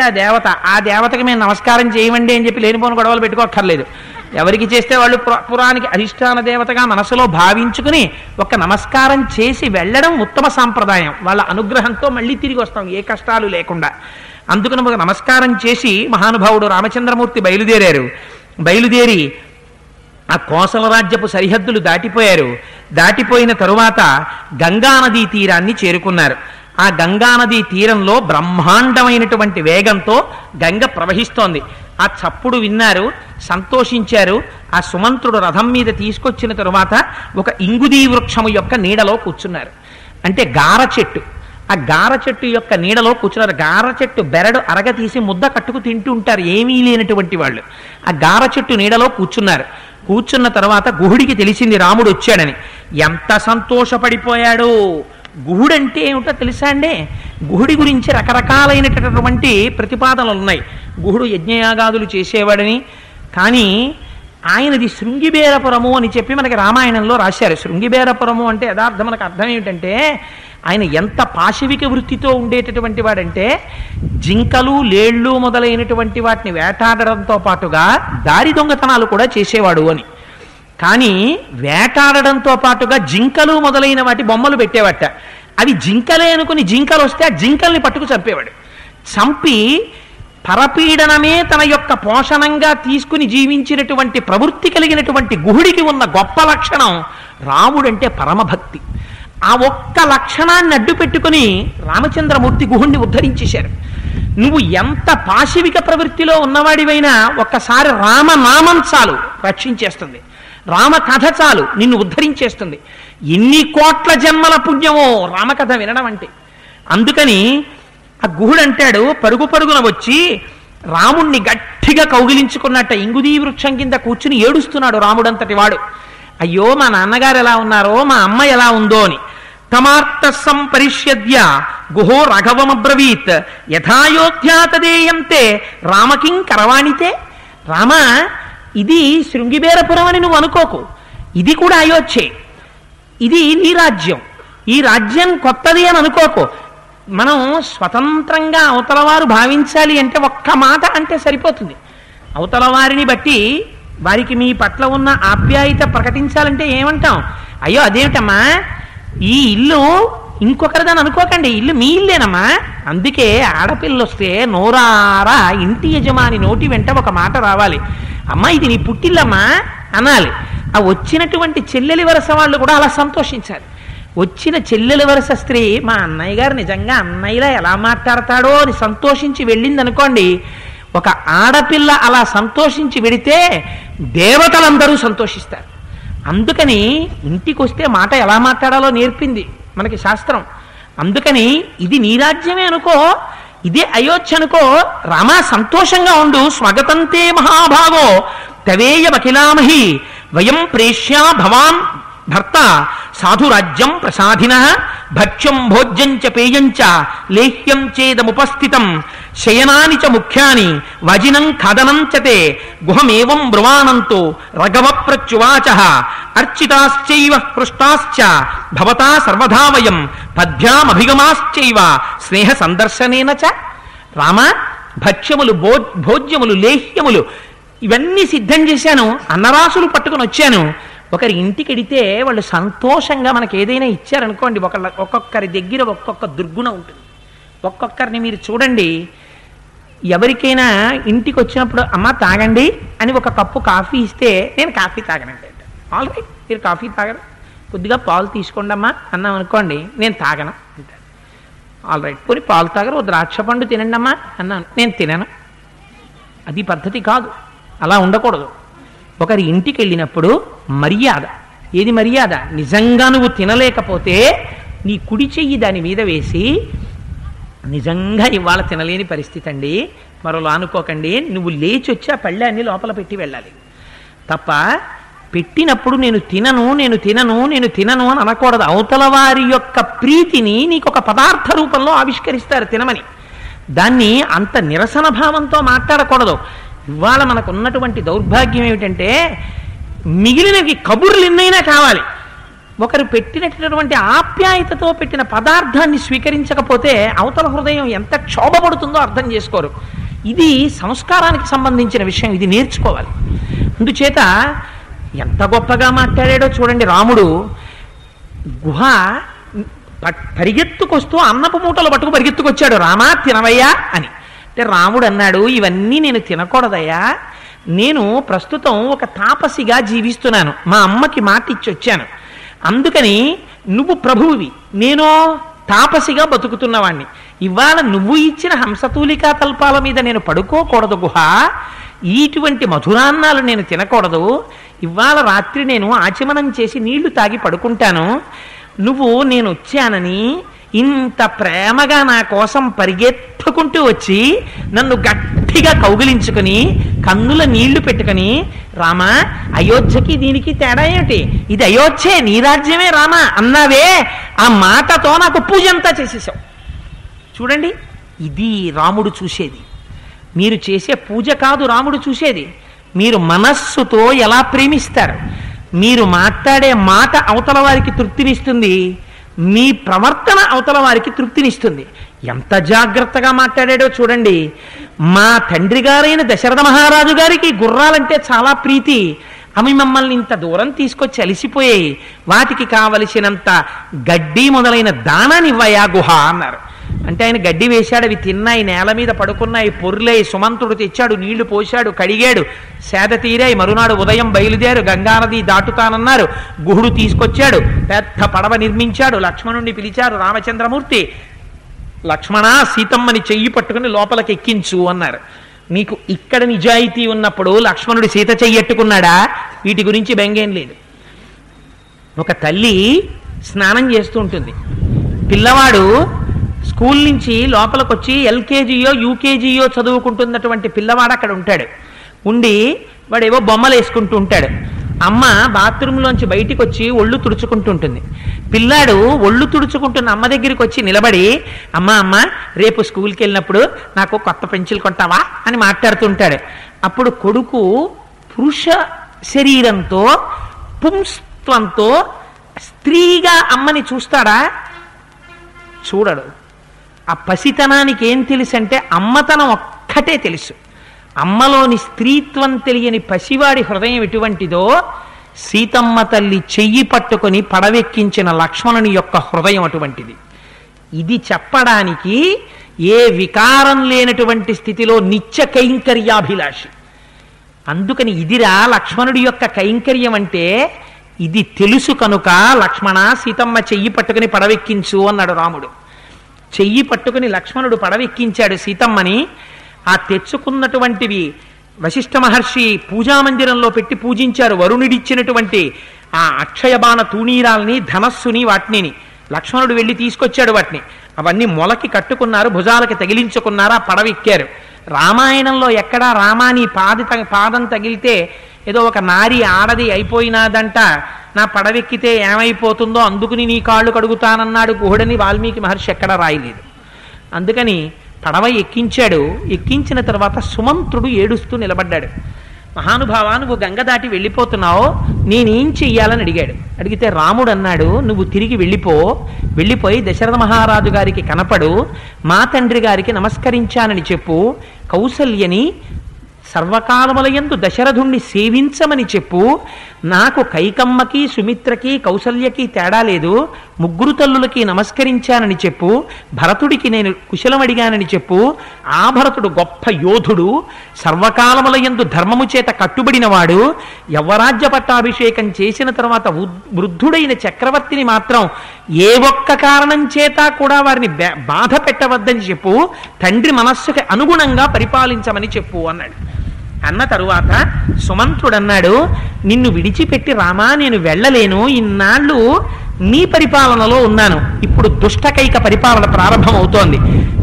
ఆ దేవతకి మేము నమస్కారం చేయమండి అని చెప్పి లేనిపోని గొడవలు పెట్టుకోక్కర్లేదు. ఎవరికి చేస్తే వాళ్ళు పురానికి అధిష్టాన దేవతగా మనసులో భావించుకుని ఒక నమస్కారం చేసి వెళ్ళడం ఉత్తమ సాంప్రదాయం. వాళ్ళ అనుగ్రహంతో మళ్ళీ తిరిగి వస్తాం ఏ కష్టాలు లేకుండా. అందుకని ఒక నమస్కారం చేసి మహానుభావుడు రామచంద్రమూర్తి బయలుదేరి ఆ కోసల రాజ్యపు సరిహద్దులు దాటిపోయారు. దాటిపోయిన తరువాత గంగానదీ తీరాన్ని చేరుకున్నారు. ఆ గంగానదీ తీరంలో బ్రహ్మాండమైనటువంటి వేగంతో గంగ ప్రవహిస్తోంది. ఆ చప్పుడు విన్నారు, సంతోషించారు. ఆ సుమంత్రుడు రథం మీద తీసుకొచ్చిన తరువాత ఒక ఇంగుదీ వృక్షము యొక్క నీడలో కూర్చున్నారు. అంటే గార చెట్టు, ఆ గార చెట్టు యొక్క నీడలో కూర్చున్నారు. గార చెట్టు బెరడు అరగతీసి ముద్ద కట్టుకు తింటూ ఉంటారు ఏమీ లేనటువంటి వాళ్ళు. ఆ గార చెట్టు నీడలో కూర్చున్నారు. కూర్చున్న తర్వాత గుహుడికి తెలిసింది రాముడు వచ్చాడని. ఎంత సంతోషపడిపోయాడు. గుహుడంటే ఏమిటో తెలుసా అండి? గుహుడి గురించి రకరకాలైనటువంటి ప్రతిపాదనలు ఉన్నాయి. గుహుడు యజ్ఞయాగాదులు చేసేవాడని, కానీ ఆయనది శృంగిబేరపురము అని చెప్పి మనకి రామాయణంలో రాశారు. శృంగిబేరపురము అంటే యథార్థం మనకు అర్థం ఏమిటంటే, ఆయన ఎంత పాశవిక వృత్తితో ఉండేటటువంటి వాడంటే, జింకలు లేళ్ళు మొదలైనటువంటి వాటిని వేటాడడంతో పాటుగా దారి దొంగతనాలు కూడా చేసేవాడు అని. కానీ వేటాడడంతో పాటుగా జింకలు మొదలైన వాటి బొమ్మలు పెట్టేవాట. అవి జింకలే అనుకుని జింకలు వస్తే ఆ జింకల్ని పట్టుకు చంపేవాడు. చంపి పరపీడనమే తన యొక్క పోషణంగా తీసుకుని జీవించినటువంటి ప్రవృత్తి కలిగినటువంటి గుహుడికి ఉన్న గొప్ప లక్షణం రాముడంటే పరమభక్తి. ఆ ఒక్క లక్షణాన్ని అడ్డు పెట్టుకుని రామచంద్రమూర్తి గుహుణ్ణి ఉద్ధరించేశారు. నువ్వు ఎంత పాశవిక ప్రవృత్తిలో ఉన్నవాడివైనా ఒక్కసారి రామనామం చాలు రక్షించేస్తుంది, రామకథ చాలు నిన్ను ఉద్ధరించేస్తుంది. ఎన్ని కోట్ల జన్మల పుణ్యమో రామకథ వినడం అంటే. అందుకని ఆ గుహుడు అంటాడు, పరుగు పరుగున వచ్చి రాముణ్ణి గట్టిగా కౌగిలించుకున్నట్ట ఇంగుదీ వృక్షం కింద కూర్చుని ఏడుస్తున్నాడు రాముడంతటి వాడు. అయ్యో మా నాన్నగారు ఎలా ఉన్నారో, మా అమ్మ ఎలా ఉందో అని. తమార్త సంపరిష్యద్య గుహో రాఘవమబ్రవీత్ యథాయోధ్యా తదేయంతే రామకిం కరవాణితే. రామ, ఇది శృంగిబేరపురం అని నువ్వు అనుకోకు, ఇది కూడా అయోధ్యే, ఇది నీ రాజ్యం, ఈ రాజ్యం కొత్తది అని అనుకోకు. మనం స్వతంత్రంగా అవతలవారు భావించాలి అంటే ఒక్క మాట అంటే సరిపోతుంది. అవతల వారిని బట్టి వారికి మీ పట్ల ఉన్న ఆప్యాయత ప్రకటించాలంటే ఏమంటాం? అయ్యో అదేమిటమ్మా, ఈ ఇల్లు ఇంకొకరిదని అనుకోకండి, ఇల్లు మీ ఇల్లేనమ్మా. అందుకే ఆడపిల్లలు వస్తే నోరారా ఇంటి యజమాని నోటి వెంట ఒక మాట రావాలి, అమ్మా ఇది నీ పుట్టిల్లమ్మా అనాలి. ఆ వచ్చినటువంటి చెల్లెలి వరస వాళ్ళు కూడా అలా సంతోషించాలి. వచ్చిన చెల్లెలి వరస స్త్రీ మా అన్నయ్య గారు నిజంగా అన్నయ్యలా ఎలా మాట్లాడతాడో అని సంతోషించి వెళ్ళింది అనుకోండి, ఒక ఆడపిల్ల అలా సంతోషించి వెడితే దేవతలందరూ సంతోషిస్తారు. అందుకని ఇంటికి వస్తే మాట ఎలా మాట్లాడాలో నేర్పింది మనకి శాస్త్రం. అందుకని ఇది నీ రాజ్యమే అనుకో, ఇదే అయోధ్య అనుకో, రామా సంతోషంగా ఉండు. స్వగతంతే మహాభాగో తవేయమఖిలామహి వయం ప్రేష్యా భవాన్ భర్త సాధురాజ్యం ప్రసాదిన భక్ష్యం భోజ్యం చ పేయం చ లేహ్యం చేదముపస్థితం శయనాని చ ముఖ్యాని వజినం ఖదనం చ తే గుహమేవం బ్రువాణంతో రఘవ ప్రత్యువాచ అర్చితాశ్చైవ పృష్టాశ్చ భవతా సర్వదా వయం పద్భ్యామభిగమాశ్చైవ స్నేహ సందర్శనేన చ. రామ, భక్ష్యములు భోజ్యములు లేహ్యములు ఇవన్నీ సిద్ధం చేశాను, అన్నరాసులు పట్టుకుని వచ్చాను. ఒకరి ఇంటికి వెడితే వాళ్ళు సంతోషంగా మనకి ఏదైనా ఇచ్చారనుకోండి, ఒక్కొక్కరి దగ్గర ఒక్కొక్క దుర్గుణం ఉంటుంది. ఒక్కొక్కరిని మీరు చూడండి, ఎవరికైనా ఇంటికి వచ్చినప్పుడు అమ్మ తాగండి అని ఒక కప్పు కాఫీ ఇస్తే నేను కాఫీ తాగనండి అంటే, ఆల్ రైట్ మీరు కాఫీ తాగరు, కొద్దిగా పాలు తీసుకోండి అమ్మా అన్నాం అనుకోండి, నేను తాగను అంటారు. ఆల్ రైట్ పోనీ పాలు తాగరు, ఓ ద్రాక్ష పండు తినండి అమ్మా అన్నాను, నేను తినను. అది పద్ధతి కాదు, అలా ఉండకూడదు. ఒకరి ఇంటికి వెళ్ళినప్పుడు మర్యాద. ఏది మర్యాద? నిజంగా నువ్వు తినలేకపోతే నీ కుడి చెయ్యి దాని మీద వేసి, నిజంగా ఇవాళ తినలేని పరిస్థితి అండి మరోలా అనుకోకండి, నువ్వు లేచి వచ్చి ఆ పళ్ళాన్ని లోపల పెట్టి వెళ్ళాలి తప్ప పెట్టినప్పుడు నేను తినను నేను తినను నేను తినను అని అనకూడదు. అవతల వారి యొక్క ప్రీతిని నీకు ఒక పదార్థ రూపంలో ఆవిష్కరిస్తారు తినమని, దాన్ని అంత నిరసన భావంతో మాట్లాడకూడదు. ఇవాళ మనకు ఉన్నటువంటి దౌర్భాగ్యం ఏమిటంటే, మిగిలినవి కబుర్లు ఎన్నైనా కావాలి, ఒకరు పెట్టినటువంటి ఆప్యాయతతో పెట్టిన పదార్థాన్ని స్వీకరించకపోతే అవతల హృదయం ఎంత క్షోభపడుతుందో అర్థం చేసుకోరు. ఇది సంస్కారానికి సంబంధించిన విషయం, ఇది నేర్చుకోవాలి. అందుచేత ఎంత గొప్పగా మాట్లాడాడో చూడండి రాముడు. గుహ పరిగెత్తుకొస్తూ అన్నపు మూటలు పట్టుకు పరిగెత్తుకొచ్చాడు, రామా తినవయ్యా అని. అంటే రాముడు అన్నాడు, ఇవన్నీ నేను తినకూడదయ్యా, నేను ప్రస్తుతం ఒక తాపసిగా జీవిస్తున్నాను, మా అమ్మకి మాట ఇచ్చి వచ్చాను, అందుకని నువ్వు ప్రభువువి, నేను తాపసిగా బతుకుతున్నవాణ్ణి, ఇవాళ నువ్వు ఇచ్చిన హంసతూలికా తల్పాల మీద నేను పడుకోకూడదు గుహ, ఇటువంటి మధురాన్నాలు నేను తినకూడదు, ఇవాళ రాత్రి నేను ఆచమనం చేసి నీళ్లు తాగి పడుకుంటాను, నువ్వు నేను వచ్చానని ఇంత ప్రేమగా నా కోసం పరిగెత్తుకుంటూ వచ్చి నన్ను గట్టిగా కౌగిలించుకుని కన్నుల నీళ్లు పెట్టుకుని, రామా అయోధ్యకి దీనికి తేడా ఏమిటి, ఇది అయోధ్యే నీ రాజ్యమే రామా అన్నావే, ఆ మాటతో నాకు పూజ అంతా చేసేసావు. చూడండి, ఇది రాముడు చూసేది. మీరు చేసే పూజ కాదు రాముడు చూసేది, మీరు మనస్సుతో ఎలా ప్రేమిస్తారు, మీరు మాట్లాడే మాట అవతల వారికి తృప్తినిస్తుంది, మీ ప్రవర్తన అవతల వారికి తృప్తినిస్తుంది. ఎంత జాగ్రత్తగా మాట్లాడాడో చూడండి. మా తండ్రి గారైన దశరథ మహారాజు గారికి గుర్రాలంటే చాలా ప్రీతి, అవి మమ్మల్ని ఇంత దూరం తీసుకొచ్చి అలిసిపోయాయి, వాటికి కావలసినంత గడ్డి మొదలైన దానాన్ని ఇవ్వయా గుహ అన్నారు. అంటే ఆయన గడ్డి వేశాడు, అవి తిన్నాయి, నేల మీద పడుకున్నాయి, పొర్లాయి. సుమంతుడు తెచ్చాడు, నీళ్లు పోశాడు, కడిగాడు, సేద తీరాయి. మరునాడు ఉదయం బయలుదేరు, గంగానది దాటుతానన్నారు. గుహుడు తీసుకొచ్చాడు, పెద్ద పడవ నిర్మించాడు. లక్ష్మణుణ్ణి పిలిచారు. రామచంద్రమూర్తి, లక్ష్మణ, సీతమ్మని చెయ్యి పట్టుకుని లోపలికి ఎక్కించు అన్నారు. మీకు ఇక్కడ నిజాయితీ ఉన్నప్పుడు లక్ష్మణుడు సీత చెయ్యట్టుకున్నాడా? వీటి గురించి బెంగేం లేదు. ఒక తల్లి స్నానం చేస్తూ ఉంటుంది. పిల్లవాడు స్కూల్ నుంచి లోపలికి వచ్చి ఎల్కేజీయో యూకేజీయో చదువుకుంటున్నటువంటి పిల్లవాడు అక్కడ ఉంటాడు. ఉండి వాడేవో బొమ్మలు వేసుకుంటూ ఉంటాడు. అమ్మ బాత్రూంలోంచి బయటికి వచ్చి ఒళ్ళు తుడుచుకుంటుంటుంది. పిల్లాడు ఒళ్ళు తుడుచుకుంటున్న అమ్మ దగ్గరికి వచ్చి నిలబడి, అమ్మ రేపు స్కూల్కి వెళ్ళినప్పుడు నాకు కొత్త పెన్సిల్ కొంటావా అని మాట్లాడుతుంటాడు. అప్పుడు కొడుకు పురుష శరీరంతో పుంస్త్వంతో స్త్రీగా అమ్మని చూస్తాడా? చూడడు. ఆ పసితనానికి ఏం తెలుసు అంటే అమ్మతనం ఒక్కటే తెలుసు. అమ్మలోని స్త్రీత్వం తెలియని పసివాడి హృదయం ఎటువంటిదో సీతమ్మ తల్లి చెయ్యి పట్టుకొని పడవెక్కించిన లక్ష్మణుని యొక్క హృదయం అటువంటిది. ఇది చెప్పడానికి ఏ వికారం లేనటువంటి స్థితిలో నిత్య కైంకర్యాభిలాషి. అందుకని ఇదిరా లక్ష్మణుడి యొక్క కైంకర్యం అంటే ఇది తెలుసు కనుక లక్ష్మణ సీతమ్మ చెయ్యి పట్టుకుని పడవెక్కించు అన్నాడు రాముడు. చెయ్యి పట్టుకుని లక్ష్మణుడు పడవెక్కించాడు సీతమ్మని. ఆ తెచ్చుకున్నటువంటివి వశిష్ఠ మహర్షి పూజామందిరంలో పెట్టి పూజించారు. వరుణుడిచ్చినటువంటి ఆ అక్షయబాణ తూణీరాల్ని, ధనస్సుని, వాటిని లక్ష్మణుడు వెళ్ళి తీసుకొచ్చాడు. వాటిని అవన్నీ మొలకి కట్టుకున్నారు, భుజాలకి తగిలించుకున్నారు, ఆ పడవెక్కారు. రామాయణంలో ఎక్కడా రామాని పాదం తగిలితే ఏదో ఒక నారి ఆడది అయిపోయినాదంట, నా పడవెక్కితే ఏమైపోతుందో అందుకుని నీ కాళ్ళు కడుగుతానన్నాడు గుహుడని వాల్మీకి మహర్షి ఎక్కడా రాయలేదు. అందుకని పడవ ఎక్కించాడు. ఎక్కించిన తర్వాత సుమంత్రుడు ఏడుస్తూ నిలబడ్డాడు. మహానుభావ, నువ్వు గంగ దాటి వెళ్ళిపోతున్నావు, నేనేం చెయ్యాలని అడిగాడు. అడిగితే రాముడు అన్నాడు, నువ్వు తిరిగి వెళ్ళిపోయి దశరథ మహారాజు గారికి కనపడు, మా తండ్రి గారికి నమస్కరించానని చెప్పు, కౌసల్యని సర్వకాలములయందు దశరథుణ్ణి సేవించమని చెప్పు, నాకు కైకమ్మకి, సుమిత్రకి, కౌసల్యకి తేడా లేదు, ముగ్గురు తల్లులకి నమస్కరించానని చెప్పు, భరతుడికి నేను కుశలం అడిగానని చెప్పు, ఆ భరతుడు గొప్ప యోధుడు, సర్వకాలములయందు ధర్మము చేత కట్టుబడినవాడు, యవ్వరాజ్య పట్టాభిషేకం చేసిన తర్వాత వృద్ధుడైన చక్రవర్తిని మాత్రం ఏ ఒక్క కారణం చేత కూడా వారిని బాధ పెట్టవద్దని చెప్పు, తండ్రి మనస్సుకి అనుగుణంగా పరిపాలించమని చెప్పు అన్నాడు. అన్న తరువాత సుమంత్రుడు అన్నాడు, నిన్ను విడిచిపెట్టి రామా నేను వెళ్ళలేను, ఇన్నాళ్ళు నీ పరిపాలనలో ఉన్నాను, ఇప్పుడు దుష్టకైక పరిపాలన ప్రారంభం అవుతోంది,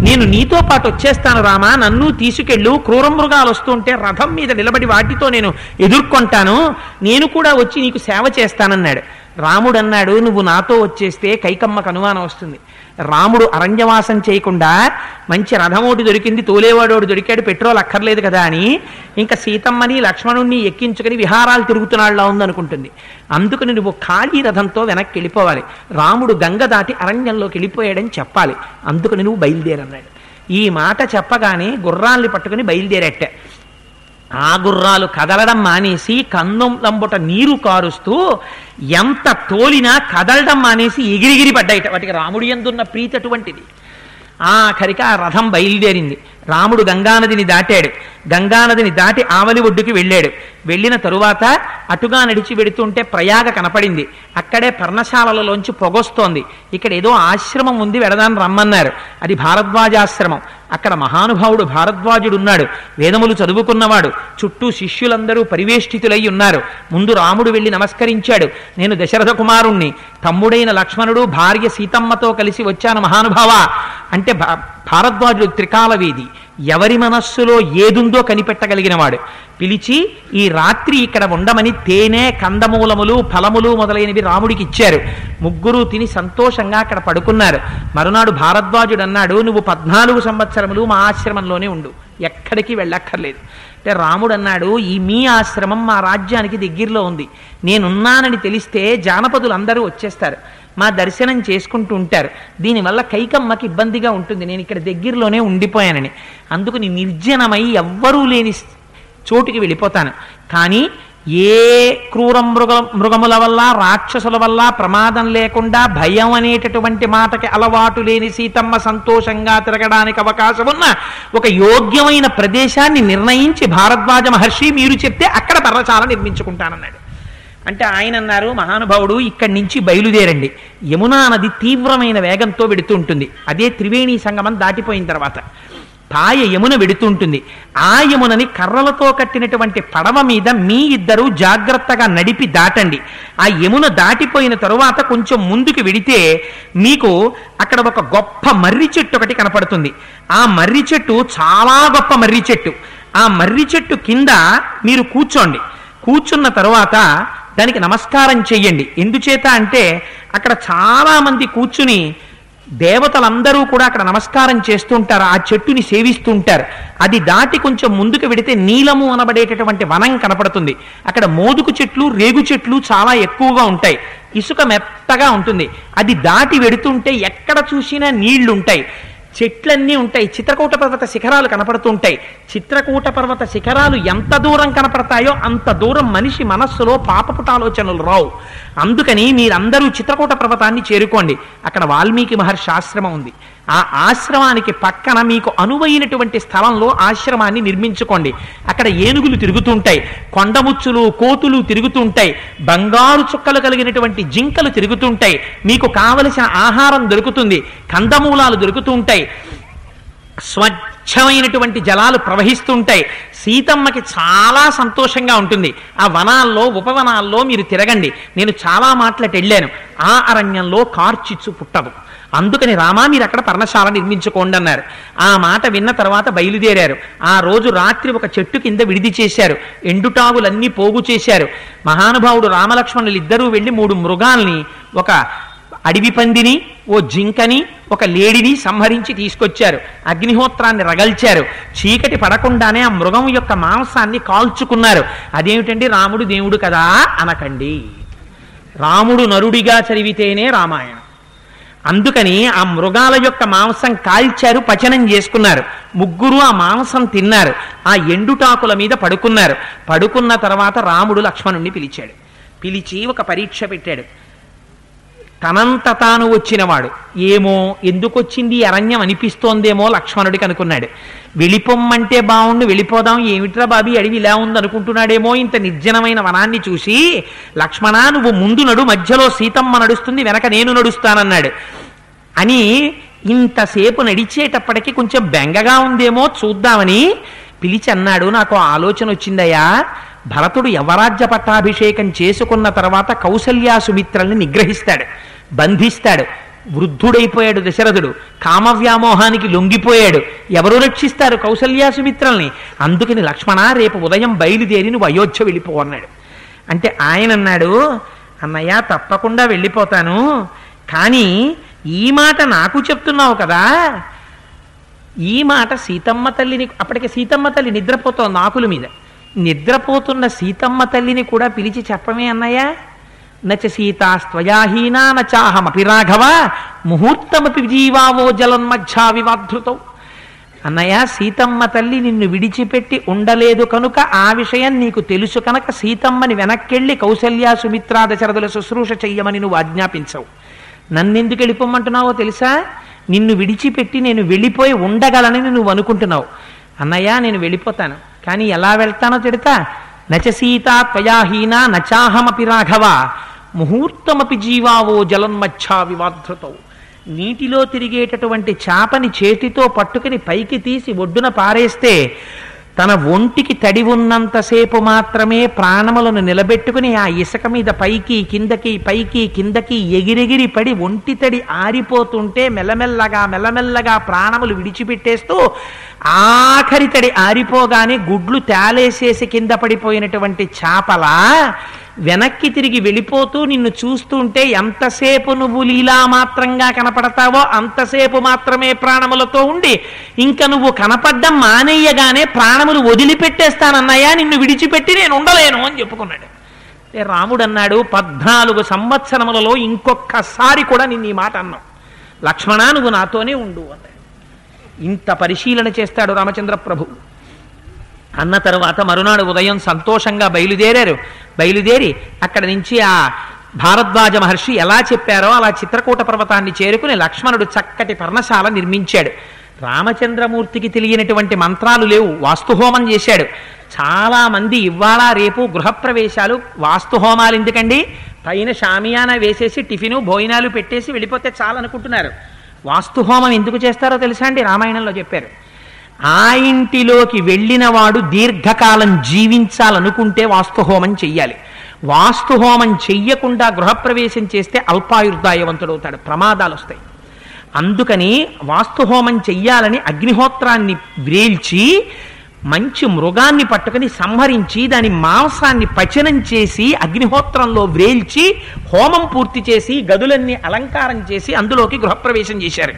నేను నీతో పాటు వచ్చేస్తాను రామా, నన్ను తీసుకెళ్ళు, క్రూర మృగాలు వస్తుంటే రథం మీద నిలబడి వాటితో నేను ఎదుర్కొంటాను, నేను కూడా వచ్చి నీకు సేవ చేస్తానన్నాడు. రాముడు అన్నాడు, నువ్వు నాతో వచ్చేస్తే కైకమ్మకు అనుమానం వస్తుంది. రాముడు అరణ్యవాసం చేయకుండా మంచి రథమోటి దొరికింది, తోలేవాడోడు దొరికాడు, పెట్రోల్ అక్కర్లేదు కదా అని ఇంకా సీతమ్మని లక్ష్మణుణ్ణి ఎక్కించుకుని విహారాలు తిరుగుతున్నాళ్ళ ఉందనుకుంటుంది. అందుకని నువ్వు ఖాళీ రథంతో వెనక్కి వెళ్ళిపోవాలి, రాముడు గంగ దాటి అరణ్యంలోకి వెళ్ళిపోయాడని చెప్పాలి, అందుకని నువ్వు బయలుదేరన్నాడు. ఈ మాట చెప్పగానే గుర్రాల్ని పట్టుకుని బయలుదేరట్ట. ఆ గుర్రాలు కదలడం మానేసి కన్నులంబుట నీరు కారుస్తూ ఎంత తోలినా కదలడం మానేసి ఎగిరిగిరి పడ్డాయిట. వాటికి రాముడి యందున్న ప్రీతి అటువంటిది. ఆఖరికి ఆ రథం బయలుదేరింది. రాముడు గంగానదిని దాటాడు. గంగానదిని దాటి ఆవలి ఒడ్డుకి వెళ్ళాడు. వెళ్ళిన తరువాత అటుగా నడిచి వెడుతుంటే ప్రయాగ కనపడింది. అక్కడే పర్ణశాలలోంచి పొగొస్తోంది. ఇక్కడ ఏదో ఆశ్రమం ఉంది, వెడదాన్ని రమ్మన్నారు. అది భారద్వాజాశ్రమం. అక్కడ మహానుభావుడు భారద్వాజుడు ఉన్నాడు, వేదములు చదువుకున్నవాడు, చుట్టూ శిష్యులందరూ పరివేష్టితులై ఉన్నారు. ముందు రాముడు వెళ్ళి నమస్కరించాడు, నేను దశరథ కుమారుణ్ణి, తమ్ముడైన లక్ష్మణుడు భార్య సీతమ్మతో కలిసి వచ్చాను మహానుభావ అంటే భారద్వాజుడు త్రికాలవేది, ఎవరి మనస్సులో ఏదుందో కనిపెట్టగలిగినవాడు. పిలిచి ఈ రాత్రి ఇక్కడ ఉండమని తేనె, కందమూలములు, ఫలములు మొదలైనవి రాముడికి ఇచ్చారు. ముగ్గురు తిని సంతోషంగా అక్కడ పడుకున్నారు. మరునాడు భారద్వాజుడు అన్నాడు, నువ్వు 14 సంవత్సరములు మా ఆశ్రమంలోనే ఉండు, ఎక్కడికి వెళ్ళక్కర్లేదు. అంటే రాముడు అన్నాడు, ఈ మీ ఆశ్రమం మా రాజ్యానికి దగ్గరలో ఉంది, నేనున్నానని తెలిస్తే జానపదులు అందరూ వచ్చేస్తారు, మా దర్శనం చేసుకుంటూ ఉంటారు, దీనివల్ల కైకమ్మకి ఇబ్బందిగా ఉంటుంది, నేను ఇక్కడ దగ్గరలోనే ఉండిపోయానని, అందుకు నీ నిర్జనమై ఎవ్వరూ లేని చోటుకి వెళ్ళిపోతాను, కానీ ఏ క్రూర మృగముల వల్ల రాక్షసుల వల్ల ప్రమాదం లేకుండా భయం అనేటటువంటి మాటకి అలవాటు లేని సీతమ్మ సంతోషంగా తిరగడానికి అవకాశం ఉన్న ఒక యోగ్యమైన ప్రదేశాన్ని నిర్ణయించి భారద్వాజ మహర్షి మీరు చెప్తే అక్కడ పర్ణశాల నిర్మించుకుంటానన్నాడు. అంటే ఆయన అన్నారు, మహానుభావుడు ఇక్కడి నుంచి బయలుదేరండి. యమునా నది తీవ్రమైన వేగంతో వెడుతూ ఉంటుంది. అదే త్రివేణి సంగమం దాటిపోయిన తర్వాత పాయ యమున వెడుతుంటుంది. ఆ యమునని కర్రలతో కట్టినటువంటి పడవ మీద మీ ఇద్దరు జాగ్రత్తగా నడిపి దాటండి. ఆ యమున దాటిపోయిన తరువాత కొంచెం ముందుకు వెడితే మీకు అక్కడ ఒక గొప్ప మర్రి చెట్టు ఒకటి కనపడుతుంది. ఆ మర్రి చెట్టు చాలా గొప్ప మర్రి చెట్టు. ఆ మర్రి చెట్టు కింద మీరు కూర్చోండి. కూర్చున్న తరువాత దానికి నమస్కారం చెయ్యండి. ఎందుచేత అంటే అక్కడ చాలా మంది కూర్చుని దేవతలందరూ కూడా అక్కడ నమస్కారం చేస్తుంటారు, ఆ చెట్టుని సేవిస్తుంటారు. అది దాటి కొంచెం ముందుకు వెడితే నీలము అనబడేటటువంటి వనం కనపడుతుంది. అక్కడ మోదుకు చెట్లు, రేగు చెట్లు చాలా ఎక్కువగా ఉంటాయి. ఇసుక మెత్తగా ఉంటుంది. అది దాటి వెడుతుంటే ఎక్కడ చూసినా నీళ్లుంటాయి, చెట్లన్నీ ఉంటాయి. చిత్రకూట పర్వత శిఖరాలు కనపడుతుంటాయి. చిత్రకూట పర్వత శిఖరాలు ఎంత దూరం కనపడతాయో అంత దూరం మనిషి మనస్సులో పాపపుటాలోచనలు రావు. అందుకని మీరందరూ చిత్రకూట పర్వతాన్ని చేరుకోండి. అక్కడ వాల్మీకి మహర్షి ఆశ్రమం ఉంది. ఆ ఆశ్రమానికి పక్కన మీకు అనువైనటువంటి స్థలంలో ఆశ్రమాన్ని నిర్మించుకోండి. అక్కడ ఏనుగులు తిరుగుతుంటాయి, కొండముచ్చులు, కోతులు తిరుగుతుంటాయి, బంగారు చుక్కలు కలిగినటువంటి జింకలు తిరుగుతుంటాయి. మీకు కావలసిన ఆహారం దొరుకుతుంది, కందమూలాలు దొరుకుతుంటాయి, స్వచ్ఛమైనటువంటి జలాలు ప్రవహిస్తుంటాయి. సీతమ్మకి చాలా సంతోషంగా ఉంటుంది. ఆ వనాల్లో, ఉపవనాల్లో మీరు తిరగండి. నేను చాలా మాటలకి వెళ్ళాను. ఆ అరణ్యంలో కార్చిచ్చు పుట్టదు. అందుకని రామా మీరు అక్కడ పర్ణశాల నిర్మించుకోండి అన్నారు. ఆ మాట విన్న తర్వాత బయలుదేరారు. ఆ రోజు రాత్రి ఒక చెట్టు కింద విడిది చేశారు. ఎండుటావులన్నీ పోగు చేశారు. మహానుభావుడు రామలక్ష్మణులు ఇద్దరూ వెళ్ళి 3 మృగాల్ని, ఒక అడవి పందిని, ఓ జింకని, ఒక లేడిని సంహరించి తీసుకొచ్చారు. అగ్నిహోత్రాన్ని రగల్చారు. చీకటి పడకుండానే ఆ మృగం యొక్క మాంసాన్ని కాల్చుకున్నారు. అదేమిటండి, రాముడు దేవుడు కదా అనకండి. రాముడు నరుడిగా చదివితేనే రామాయణం. అందుకని ఆ మృగాల యొక్క మాంసం కాల్చారు, పచనం చేసుకున్నారు. ముగ్గురు ఆ మాంసం తిన్నారు. ఆ ఎండుటాకుల మీద పడుకున్నారు. పడుకున్న తర్వాత రాముడు లక్ష్మణుణ్ణి పిలిచాడు. పిలిచి ఒక పరీక్ష పెట్టాడు. తనంత తాను వచ్చినవాడు. ఏమో ఎందుకు వచ్చింది అరణ్యం అనిపిస్తోందేమో లక్ష్మణుడికి అనుకున్నాడు. వెళ్ళిపోమ్మంటే బాగుండు, వెళ్ళిపోదాం, ఏమిట్రా బాబీ అడవి ఇలా ఉంది అనుకుంటున్నాడేమో. ఇంత నిర్జనమైన వనాన్ని చూసి, లక్ష్మణ నువ్వు ముందు నడు, మధ్యలో సీతమ్మ నడుస్తుంది, వెనక నేను నడుస్తానన్నాడు. అని ఇంతసేపు నడిచేటప్పటికి కొంచెం బెంగగా ఉందేమో చూద్దామని పిలిచి అన్నాడు, నాకు ఆలోచన వచ్చిందయ్యా. భరతుడు యవరాజ్య పట్టాభిషేకం చేసుకున్న తర్వాత కౌసల్యా సుమిత్రల్ని నిగ్రహిస్తాడు, బంధిస్తాడు. వృద్ధుడైపోయాడు దశరథుడు, కామవ్యామోహానికి లొంగిపోయాడు. ఎవరు రక్షిస్తారు కౌసల్యా సుమిత్రల్ని? అందుకని లక్ష్మణ రేపు ఉదయం బయలుదేరి నువ్వు అయోధ్య వెళ్ళిపో అన్నాడు. అంటే ఆయన అన్నాడు, అన్నయ్య తప్పకుండా వెళ్ళిపోతాను, కానీ ఈ మాట నాకు చెప్తున్నావు కదా, ఈ మాట సీతమ్మ తల్లిని, అప్పటికి సీతమ్మ తల్లి నిద్రపోతోంది ఆకుల మీద. నిద్రపోతున్న సీతమ్మ తల్లిని కూడా పిలిచి చెప్పమే అన్నయ్య. నచ సీతాస్త్వయాహీనా నచాహమపి రాఘవ ముహూర్తమపి జీవావో జలన్మధ్యా వివాధృతౌ. అన్నయ్య, సీతమ్మ తల్లి నిన్ను విడిచిపెట్టి ఉండలేదు కనుక, ఆ విషయం నీకు తెలుసు కనుక సీతమ్మని వెనక్కెళ్ళి కౌసల్యా సుమిత్రా దశరథుల శుశ్రూష చెయ్యమని నువ్వు ఆజ్ఞాపించవు. నన్నెందుకు వెళ్ళిపోమ్మంటున్నావో తెలుసా? నిన్ను విడిచిపెట్టి నేను వెళ్ళిపోయి ఉండగలనని నువ్వు అనుకుంటున్నావు. అన్నయ్య నేను వెళ్ళిపోతాను, కానీ ఎలా వెళ్తానో తిడతా. నచ సీతా త్వయాహీనా నచాహమపి రాఘవ ముహూర్తమపి జీవావో జలన్మధ్యా వివాధృతౌ. నీటిలో తిరిగేటటువంటి చేపని చేతితో పట్టుకుని పైకి తీసి ఒడ్డున పారేస్తే తన ఒంటికి తడి ఉన్నంతసేపు మాత్రమే ప్రాణములను నిలబెట్టుకుని ఆ ఇసుక మీద పైకి కిందకి పైకి కిందకి ఎగిరెగిరి పడి ఒంటి తడి ఆరిపోతుంటే మెల్లమెల్లగా ప్రాణములు విడిచిపెట్టేస్తూ ఆఖరి తడి ఆరిపోగానే గుడ్లు తేలేసేసి కింద పడిపోయినటువంటి చేపలా వెనక్కి తిరిగి వెళ్ళిపోతూ నిన్ను చూస్తుంటే ఎంతసేపు నువ్వు లీలామాత్రంగా కనపడతావో అంతసేపు మాత్రమే ప్రాణములతో ఉండి ఇంకా నువ్వు కనపడ్డం మానేయగానే ప్రాణములు వదిలిపెట్టేస్తానన్నాయా, నిన్ను విడిచిపెట్టి నేను ఉండలేను అని చెప్పుకున్నాడు. రాముడు అన్నాడు, 14 సంవత్సరములలో ఇంకొక్కసారి కూడా నిన్ను ఈ మాట అన్నావు. లక్ష్మణ నువ్వు నాతోనే ఉండు అన్నాడు. ఇంత పరిశీలన చేస్తాడు రామచంద్ర ప్రభు. అన్న తర్వాత మరునాడు ఉదయం సంతోషంగా బయలుదేరి అక్కడి నుంచి ఆ భారద్వాజ మహర్షి ఎలా చెప్పారో అలా చిత్రకూట పర్వతాన్ని చేరుకుని లక్ష్మణుడు చక్కటి పర్ణశాల నిర్మించాడు. రామచంద్రమూర్తికి తెలియనటువంటి మంత్రాలు లేవు, వాస్తుహోమం చేశాడు. చాలా మంది ఇవాళ రేపు గృహప్రవేశాలు వాస్తుహోమాలు ఎందుకండి, పైన షామియానా వేసేసి టిఫిను భోజనాలు పెట్టేసి వెళ్ళిపోతే చాలనుకుంటున్నారు. వాస్తుహోమం ఎందుకు చేస్తారో తెలుసా అండి? రామాయణంలో చెప్పారు. ఆ ఇంటిలోకి వెళ్ళిన వాడు దీర్ఘకాలం జీవించాలనుకుంటే వాస్తుహోమం చెయ్యాలి. వాస్తుహోమం చెయ్యకుండా గృహప్రవేశం చేస్తే అల్పాయుర్దాయవంతుడవుతాడు, ప్రమాదాలు వస్తాయి. అందుకని వాస్తుహోమం చెయ్యాలని అగ్నిహోత్రాన్ని వ్రేల్చి మంచి మృగాన్ని పట్టుకుని సంహరించి దాని మాంసాన్ని పచనం చేసి అగ్నిహోత్రంలో వ్రేల్చి హోమం పూర్తి చేసి గదులన్నీ అలంకారం చేసి అందులోకి గృహప్రవేశం చేశారు.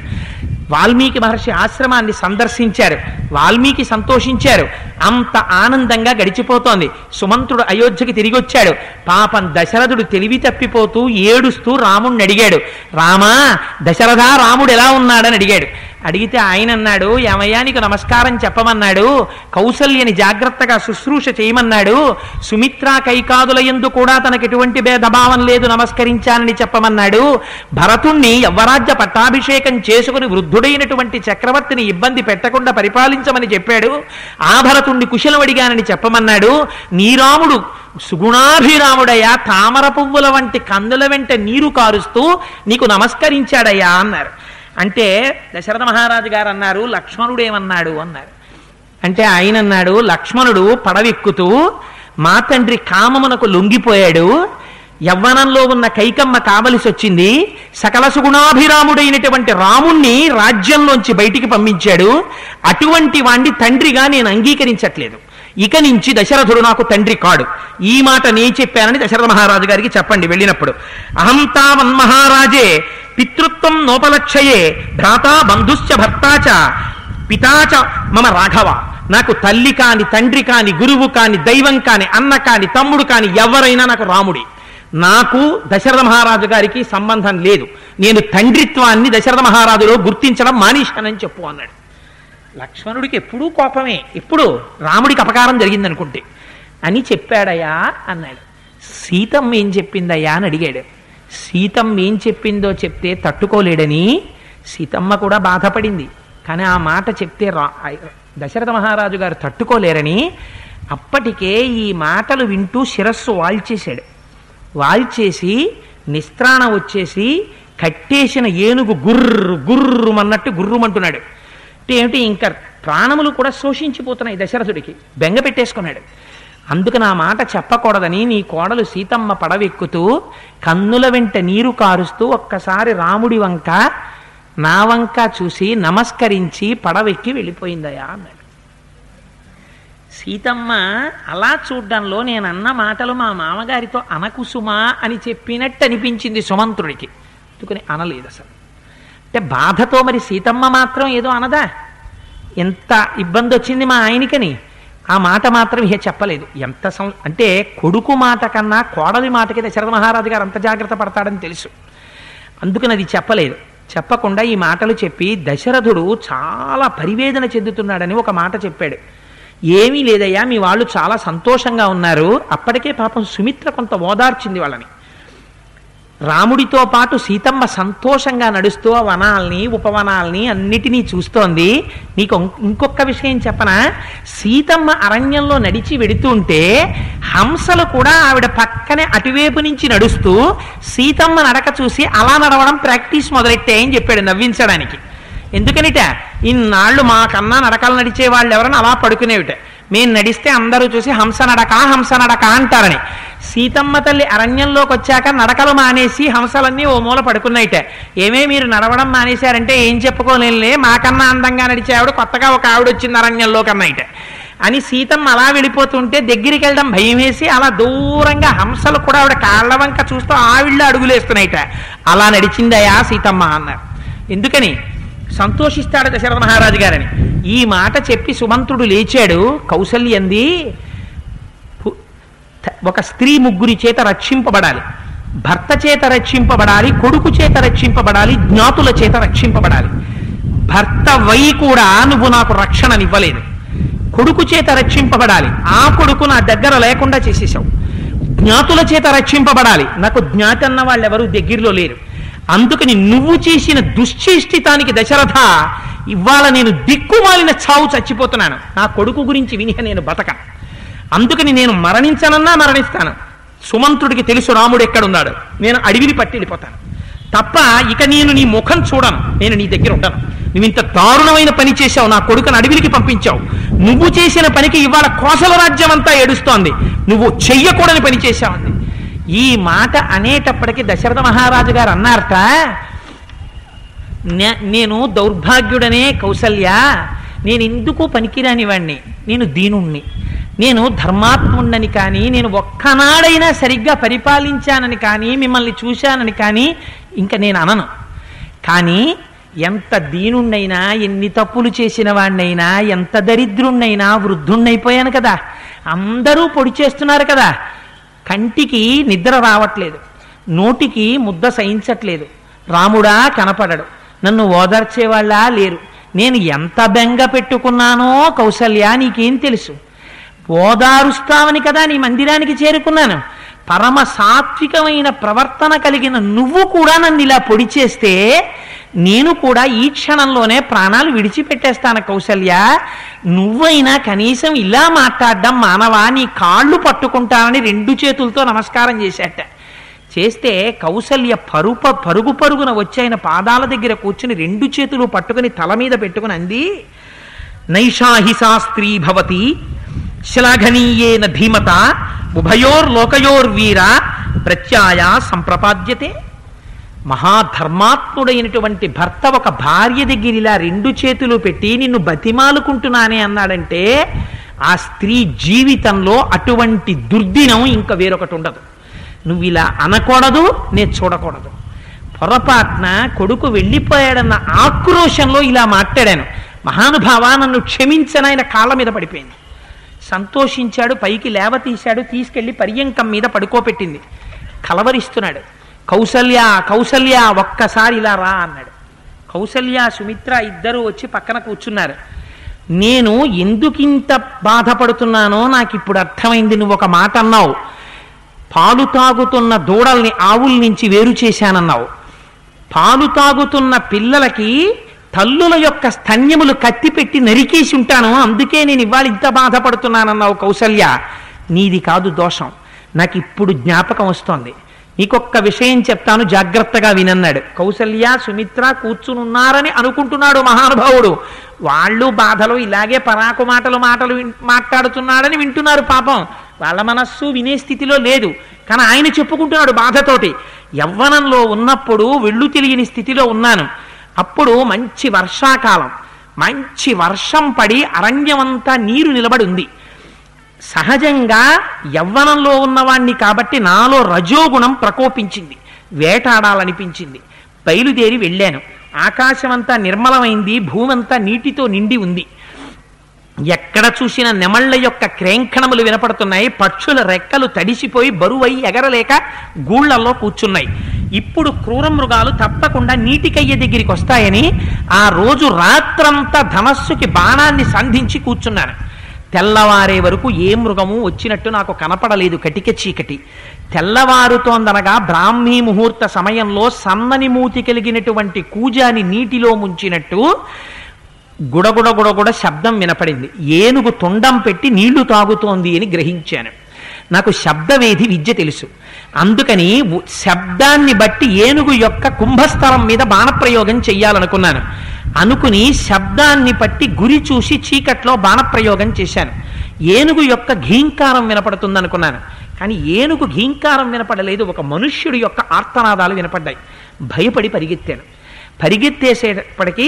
వాల్మీకి మహర్షి ఆశ్రమాన్ని సందర్శించారు. వాల్మీకి సంతోషించారు. అంత ఆనందంగా గడిచిపోతోంది. సుమంతుడు అయోధ్యకి తిరిగి వచ్చాడు. పాపం దశరథుడు తెలివి తప్పిపోతూ ఏడుస్తూ రాముణ్ణి అడిగాడు. రామా, దశరథ, రాముడు ఎలా ఉన్నాడని అడిగాడు. అడిగితే ఆయన అన్నాడు, ఏమయ్యా నీకు నమస్కారం చెప్పమన్నాడు, కౌసల్యని జాగ్రత్తగా శుశ్రూష చేయమన్నాడు, సుమిత్రా కైకాదుల యందు కూడా తనకు ఎటువంటి భేదభావం లేదు నమస్కరించానని చెప్పమన్నాడు, భరతుణ్ణి యవ్వరాజ్య పట్టాభిషేకం చేసుకుని వృద్ధుడైనటువంటి చక్రవర్తిని ఇబ్బంది పెట్టకుండా పరిపాలించమని చెప్పాడు, ఆ భరతుణ్ణి కుశలం అడిగానని చెప్పమన్నాడు, నీ రాముడు సుగుణాభిరాముడయ్యా, తామర పువ్వుల వంటి కందుల వెంట నీరు కారుస్తూ నీకు నమస్కరించాడయ్యా అన్నారు. అంటే దశరథ మహారాజు గారు అన్నారు, లక్ష్మణుడు ఏమన్నాడు అన్నారు. అంటే ఆయన అన్నాడు, లక్ష్మణుడు పడవెక్కుతూ మా తండ్రి కామమునకు లొంగిపోయాడు, యవ్వనంలో ఉన్న కైకమ్మ కావలసి వచ్చింది, సకల సుగుణాభిరాముడైనటువంటి రాముణ్ణి రాజ్యంలోంచి బయటికి పంపించాడు, అటువంటి వాణ్ణి తండ్రిగా నేను అంగీకరించట్లేదు, ఇక నుంచి దశరథుడు నాకు తండ్రి కాడు, ఈ మాట నే చెప్పానని దశరథ మహారాజు గారికి చెప్పండి వెళ్ళినప్పుడు. అహం తావన్మహారాజే పితృత్వం నోపలక్షయే భ్రాతా బంధుశ్చ భర్తాచ పితాచ మమ రాఘవ. నాకు తల్లి కాని, తండ్రి కాని, గురువు కాని, దైవం కాని, అన్న కాని, తమ్ముడు కాని ఎవరైనా నాకు రాముడి. నాకు దశరథ మహారాజు గారికి సంబంధం లేదు, నేను తండ్రిత్వాన్ని దశరథ మహారాజులో గుర్తించడం మానేశానని చెప్పు అన్నాడు. లక్ష్మణుడికి ఎప్పుడూ కోపమే, ఎప్పుడు రాముడికి అపకారం జరిగిందనుకుంటే అని చెప్పాడయ్యా అన్నాడు. సీతమ్మ ఏం చెప్పిందయ్యా అని అడిగాడు. సీతమ్మ ఏం చెప్పిందో చెప్తే తట్టుకోలేడని సీతమ్మ కూడా బాధపడింది. కానీ ఆ మాట చెప్తే దశరథ మహారాజు గారు తట్టుకోలేరని అప్పటికే ఈ మాటలు వింటూ శిరస్సు వాల్చేశాడు. వాల్చేసి నిస్త్రాణం వచ్చేసి కట్టేసిన ఏనుగు గుర్రు గుర్రుమన్నట్టు గుర్రుమంటున్నాడు. అంటే ఏమిటి, ఇంకా ప్రాణములు కూడా శోషించిపోతున్నాయి దశరథుడికి, బెంగ పెట్టేసుకున్నాడు. అందుకు నా మాట చెప్పకూడదని నీ కోడలు సీతమ్మ పడవెక్కుతూ కన్నుల వెంట నీరు కారుస్తూ ఒక్కసారి రాముడి వంక నా వంక చూసి నమస్కరించి పడవెక్కి వెళ్ళిపోయిందయా అన్నాడు. సీతమ్మ అలా చూడ్డంలో నేను అన్న మాటలు మా మామగారితో అనకుసుమా అని చెప్పినట్టు అనిపించింది సుమంత్రుడికి. అందుకని అనలేదు అసలు. అంటే బాధతో మరి సీతమ్మ మాత్రం ఏదో అనదా, ఎంత ఇబ్బంది వచ్చింది మా ఆయనకని, ఆ మాట మాత్రం ఇహ చెప్పలేదు. ఎంత అంటే కొడుకు మాట కన్నా కోడలి మాటకి దశరథ మహారాజు గారు అంత జాగ్రత్త పడతాడని తెలుసు. అందుకని అది చెప్పలేదు. చెప్పకుండా ఈ మాటలు చెప్పి దశరథుడు చాలా పరివేదన చెందుతున్నాడని ఒక మాట చెప్పాడు. ఏమీ లేదయ్యా, మీ వాళ్ళు చాలా సంతోషంగా ఉన్నారు. అప్పటికే పాపం సుమిత్ర కొంత ఓదార్చింది వాళ్ళని. రాముడితో పాటు సీతమ్మ సంతోషంగా నడుస్తూ ఆ వనాల్ని ఉపవనాల్ని అన్నిటినీ చూస్తోంది. నీకు ఇంకొక విషయం చెప్పనా, సీతమ్మ అరణ్యంలో నడిచి వెడుతుంటే హంసలు కూడా ఆవిడ పక్కనే అటువైపు నుంచి నడుస్తూ సీతమ్మ నడక చూసి అలా నడవడం ప్రాక్టీస్ మొదలెట్టాయని చెప్పాడు నవ్వించడానికి. ఎందుకనిట, ఇన్నాళ్ళు మాకన్నా నడకలు నడిచే వాళ్ళు ఎవరైనా అలా పడుకునేవిట, మేము నడిస్తే అందరూ చూసి హంస నడక అంటారని. సీతమ్మ తల్లి అరణ్యంలోకి వచ్చాక నడకలు మానేసి హంసలన్నీ ఓ మూల పడుకున్నాయిట. ఏమే మీరు నడవడం మానేశారంటే ఏం చెప్పుకోలేనులే, మాకన్నా అందంగా నడిచే ఆవిడ కొత్తగా ఒక ఆవిడ వచ్చింది అరణ్యంలో కన్నాయిట అని సీతమ్మ అలా వెళ్ళిపోతుంటే దగ్గరికి వెళ్ళడం భయం వేసి అలా దూరంగా హంసలు కూడా ఆవిడ కాళ్ళ వంక చూస్తూ ఆవిళ్ళ అడుగులేస్తున్నాయిట. అలా నడిచిందయా సీతమ్మ అన్నారు. ఎందుకని సంతోషిస్తాడు దశరథ మహారాజు గారని. ఈ మాట చెప్పి సుమంత్రుడు లేచాడు. కౌసల్యంది, ఒక స్త్రీ ముగ్గురి చేత రక్షింపబడాలి, భర్త చేత రక్షింపబడాలి, కొడుకు చేత రక్షింపబడాలి, జ్ఞాతుల చేత రక్షింపబడాలి. భర్త వై కూడా నువ్వు నాకు రక్షణనివ్వలేదు, కొడుకు చేత రక్షింపబడాలి, ఆ కొడుకు నా దగ్గర లేకుండా చేసేసావు. జ్ఞాతుల చేత రక్షింపబడాలి, నాకు జ్ఞాతి అన్న వాళ్ళు ఎవరు దగ్గరలో లేరు. అందుకని నువ్వు చేసిన దుశ్చేష్టితానికి దశరథ ఇవాళ నేను దిక్కుమాలిన చావు చచ్చిపోతున్నాను. నా కొడుకు గురించి విని నేను బతక. అందుకని నేను మరణించనన్నా మరణిస్తాను. సుమంత్రుడికి తెలుసు రాముడు ఎక్కడున్నాడు. నేను అడవిని పట్టి వెళ్ళిపోతాను తప్ప ఇక నేను నీ ముఖం చూడను, నేను నీ దగ్గర ఉండను. నువ్వు ఇంత దారుణమైన పని చేశావు, నా కొడుకును అడవికి పంపించావు. నువ్వు చేసిన పనికి ఇవాళ కోసల రాజ్యం అంతా ఏడుస్తోంది, నువ్వు చెయ్యకూడని పని చేశావంది. ఈ మాట అనేటప్పటికీ దశరథ మహారాజు గారు అన్నారట, నేను దౌర్భాగ్యుడనే కౌసల్య, నేను ఎందుకు పనికిరాని వాణ్ణి, నేను దీనుణ్ణి, నేను ధర్మాత్ముణ్ణని కానీ, నేను ఒక్కనాడైనా సరిగ్గా పరిపాలించానని కానీ, మిమ్మల్ని చూశానని కానీ ఇంకా నేను అనను. కానీ ఎంత దీనుణ్ణైనా, ఎన్ని తప్పులు చేసిన వాణ్ణైనా, ఎంత దరిద్రుణ్ణైనా వృద్ధుణ్ణైపోయాను కదా, అందరూ పొడి చేస్తున్నారు కదా, కంటికి నిద్ర రావట్లేదు, నోటికి ముద్ద సహించట్లేదు, రాముడా కనపడడు, నన్ను ఓదార్చేవాళ్ళ లేరు, నేను ఎంత బెంగ పెట్టుకున్నానో కౌసల్య నీకేం తెలుసు, ఓదారుస్తావని కదా నీ మందిరానికి చేరుకున్నాను. పరమ సాత్వికమైన ప్రవర్తన కలిగిన నువ్వు కూడా నన్ను ఇలా పొడి చేస్తే నేను కూడా ఈ క్షణంలోనే ప్రాణాలు విడిచిపెట్టేస్తాను కౌసల్య, నువ్వైనా కనీసం ఇలా మాట్లాడడం మానవా, నీ కాళ్ళు పట్టుకుంటానని 2 చేతులతో నమస్కారం చేశాట. చేస్తే కౌసల్య పరుగు పరుగున వచ్చి ఆయన పాదాల దగ్గర కూర్చుని 2 చేతులు పట్టుకుని తల మీద పెట్టుకుని అంది, నైషాహిసా స్త్రీ భవతి శ్లాఘనీయేన ధీమత ఉభయోర్లోకయోర్వీర ప్రత్యాయ సంప్రపాద్యతే. మహాధర్మాత్ముడైనటువంటి భర్త ఒక భార్య దగ్గర ఇలా 2 చేతులు పెట్టి నిన్ను బతిమాలుకుంటున్నానే అన్నాడంటే ఆ స్త్రీ జీవితంలో అటువంటి దుర్దినం ఇంకా వేరొకటి ఉండదు. నువ్వు ఇలా అనకూడదు, నేను చూడకూడదు. పొరపాటున కొడుకు వెళ్ళిపోయాడన్న ఆక్రోశంలో ఇలా మాట్లాడాను. మహానుభావ నన్ను క్షమించనైన కాళ్ళ మీద పడిపోయింది. సంతోషించాడు, పైకి లేవతీశాడు, తీసుకెళ్లి పర్యంకం మీద పడుకోపెట్టింది. కలవరిస్తున్నాడు, కౌసల్య కౌసల్య ఒక్కసారి ఇలా రా అన్నాడు. కౌసల్య సుమిత్ర ఇద్దరూ వచ్చి పక్కన కూర్చున్నారు. నేను ఎందుకింత బాధపడుతున్నానో నాకు ఇప్పుడు అర్థమైంది. నువ్వు ఒక మాట అన్నావు, పాలు తాగుతున్న దూడల్ని ఆవుల నుంచి వేరు చేశానన్నావు. పాలు తాగుతున్న పిల్లలకి తల్లుల యొక్క స్తన్యములు కత్తిపెట్టి నరికేసి ఉంటాను, అందుకే నేను ఇవాళ ఇంత బాధపడుతున్నానన్నావు కౌసల్య. నీది కాదు దోషం, నాకు ఇప్పుడు జ్ఞాపకం వస్తోంది. నీకొక్క విషయం చెప్తాను, జాగ్రత్తగా వినన్నాడు. కౌసల్య సుమిత్ర కూర్చునున్నారని అనుకుంటున్నాడు మహానుభావుడు. వాళ్ళు బాధలు ఇలాగే పరాకు మాటలు మాట్లాడుతున్నాడని వింటున్నారు. పాపం వాళ్ళ మనస్సు వినే స్థితిలో లేదు. కానీ ఆయన చెప్పుకుంటున్నాడు బాధతోటి, యవ్వనంలో ఉన్నప్పుడు వెళ్ళు తెలియని స్థితిలో ఉన్నాను. అప్పుడు మంచి వర్షాకాలం, మంచి వర్షం పడి అరణ్యమంతా నీరు నిలబడి ఉంది. సహజంగా యవ్వనంలో ఉన్నవాణ్ణి కాబట్టి నాలో రజోగుణం ప్రకోపించింది, వేటాడాలనిపించింది. బయలుదేరి వెళ్ళాను. ఆకాశమంతా నిర్మలమైంది, భూమంతా నీటితో నిండి ఉంది. ఎక్కడ చూసిన నెమళ్ల యొక్క క్రేంఖణములు వినపడుతున్నాయి. పక్షుల రెక్కలు తడిసిపోయి బరువై ఎగరలేక గూళ్లలో కూర్చున్నాయి. ఇప్పుడు క్రూర మృగాలు తప్పకుండా నీటికయ్య దగ్గరికి వస్తాయని ఆ రోజు రాత్రంతా ధనస్సుకి బాణాన్ని సంధించి కూర్చున్నాను. తెల్లవారే వరకు ఏ మృగము వచ్చినట్టు నాకు కనపడలేదు. కటిక చీకటి తెల్లవారుతోందనగా బ్రాహ్మీ ముహూర్త సమయంలో సన్నని మూతి కలిగినటువంటి కూజాని నీటిలో ముంచినట్టు గుడగుడ గుడగుడ శబ్దం వినపడింది. ఏనుగు తొండం పెట్టి నీళ్లు తాగుతోంది అని గ్రహించాను. నాకు శబ్దవేధి విద్య తెలుసు. అందుకని శబ్దాన్ని బట్టి ఏనుగు యొక్క కుంభస్థలం మీద బాణప్రయోగం చెయ్యాలనుకున్నాను. అనుకుని శబ్దాన్ని బట్టి గురి చూసి చీకట్లో బాణప్రయోగం చేశాను. ఏనుగు యొక్క ఘీంకారం వినపడుతుందనుకున్నాను. కానీ ఏనుగు ఘీంకారం వినపడలేదు, ఒక మనుష్యుడి యొక్క ఆర్తనాదాలు వినపడ్డాయి. భయపడి పరిగెత్తాను. పరిగెత్తేసేటప్పటికీ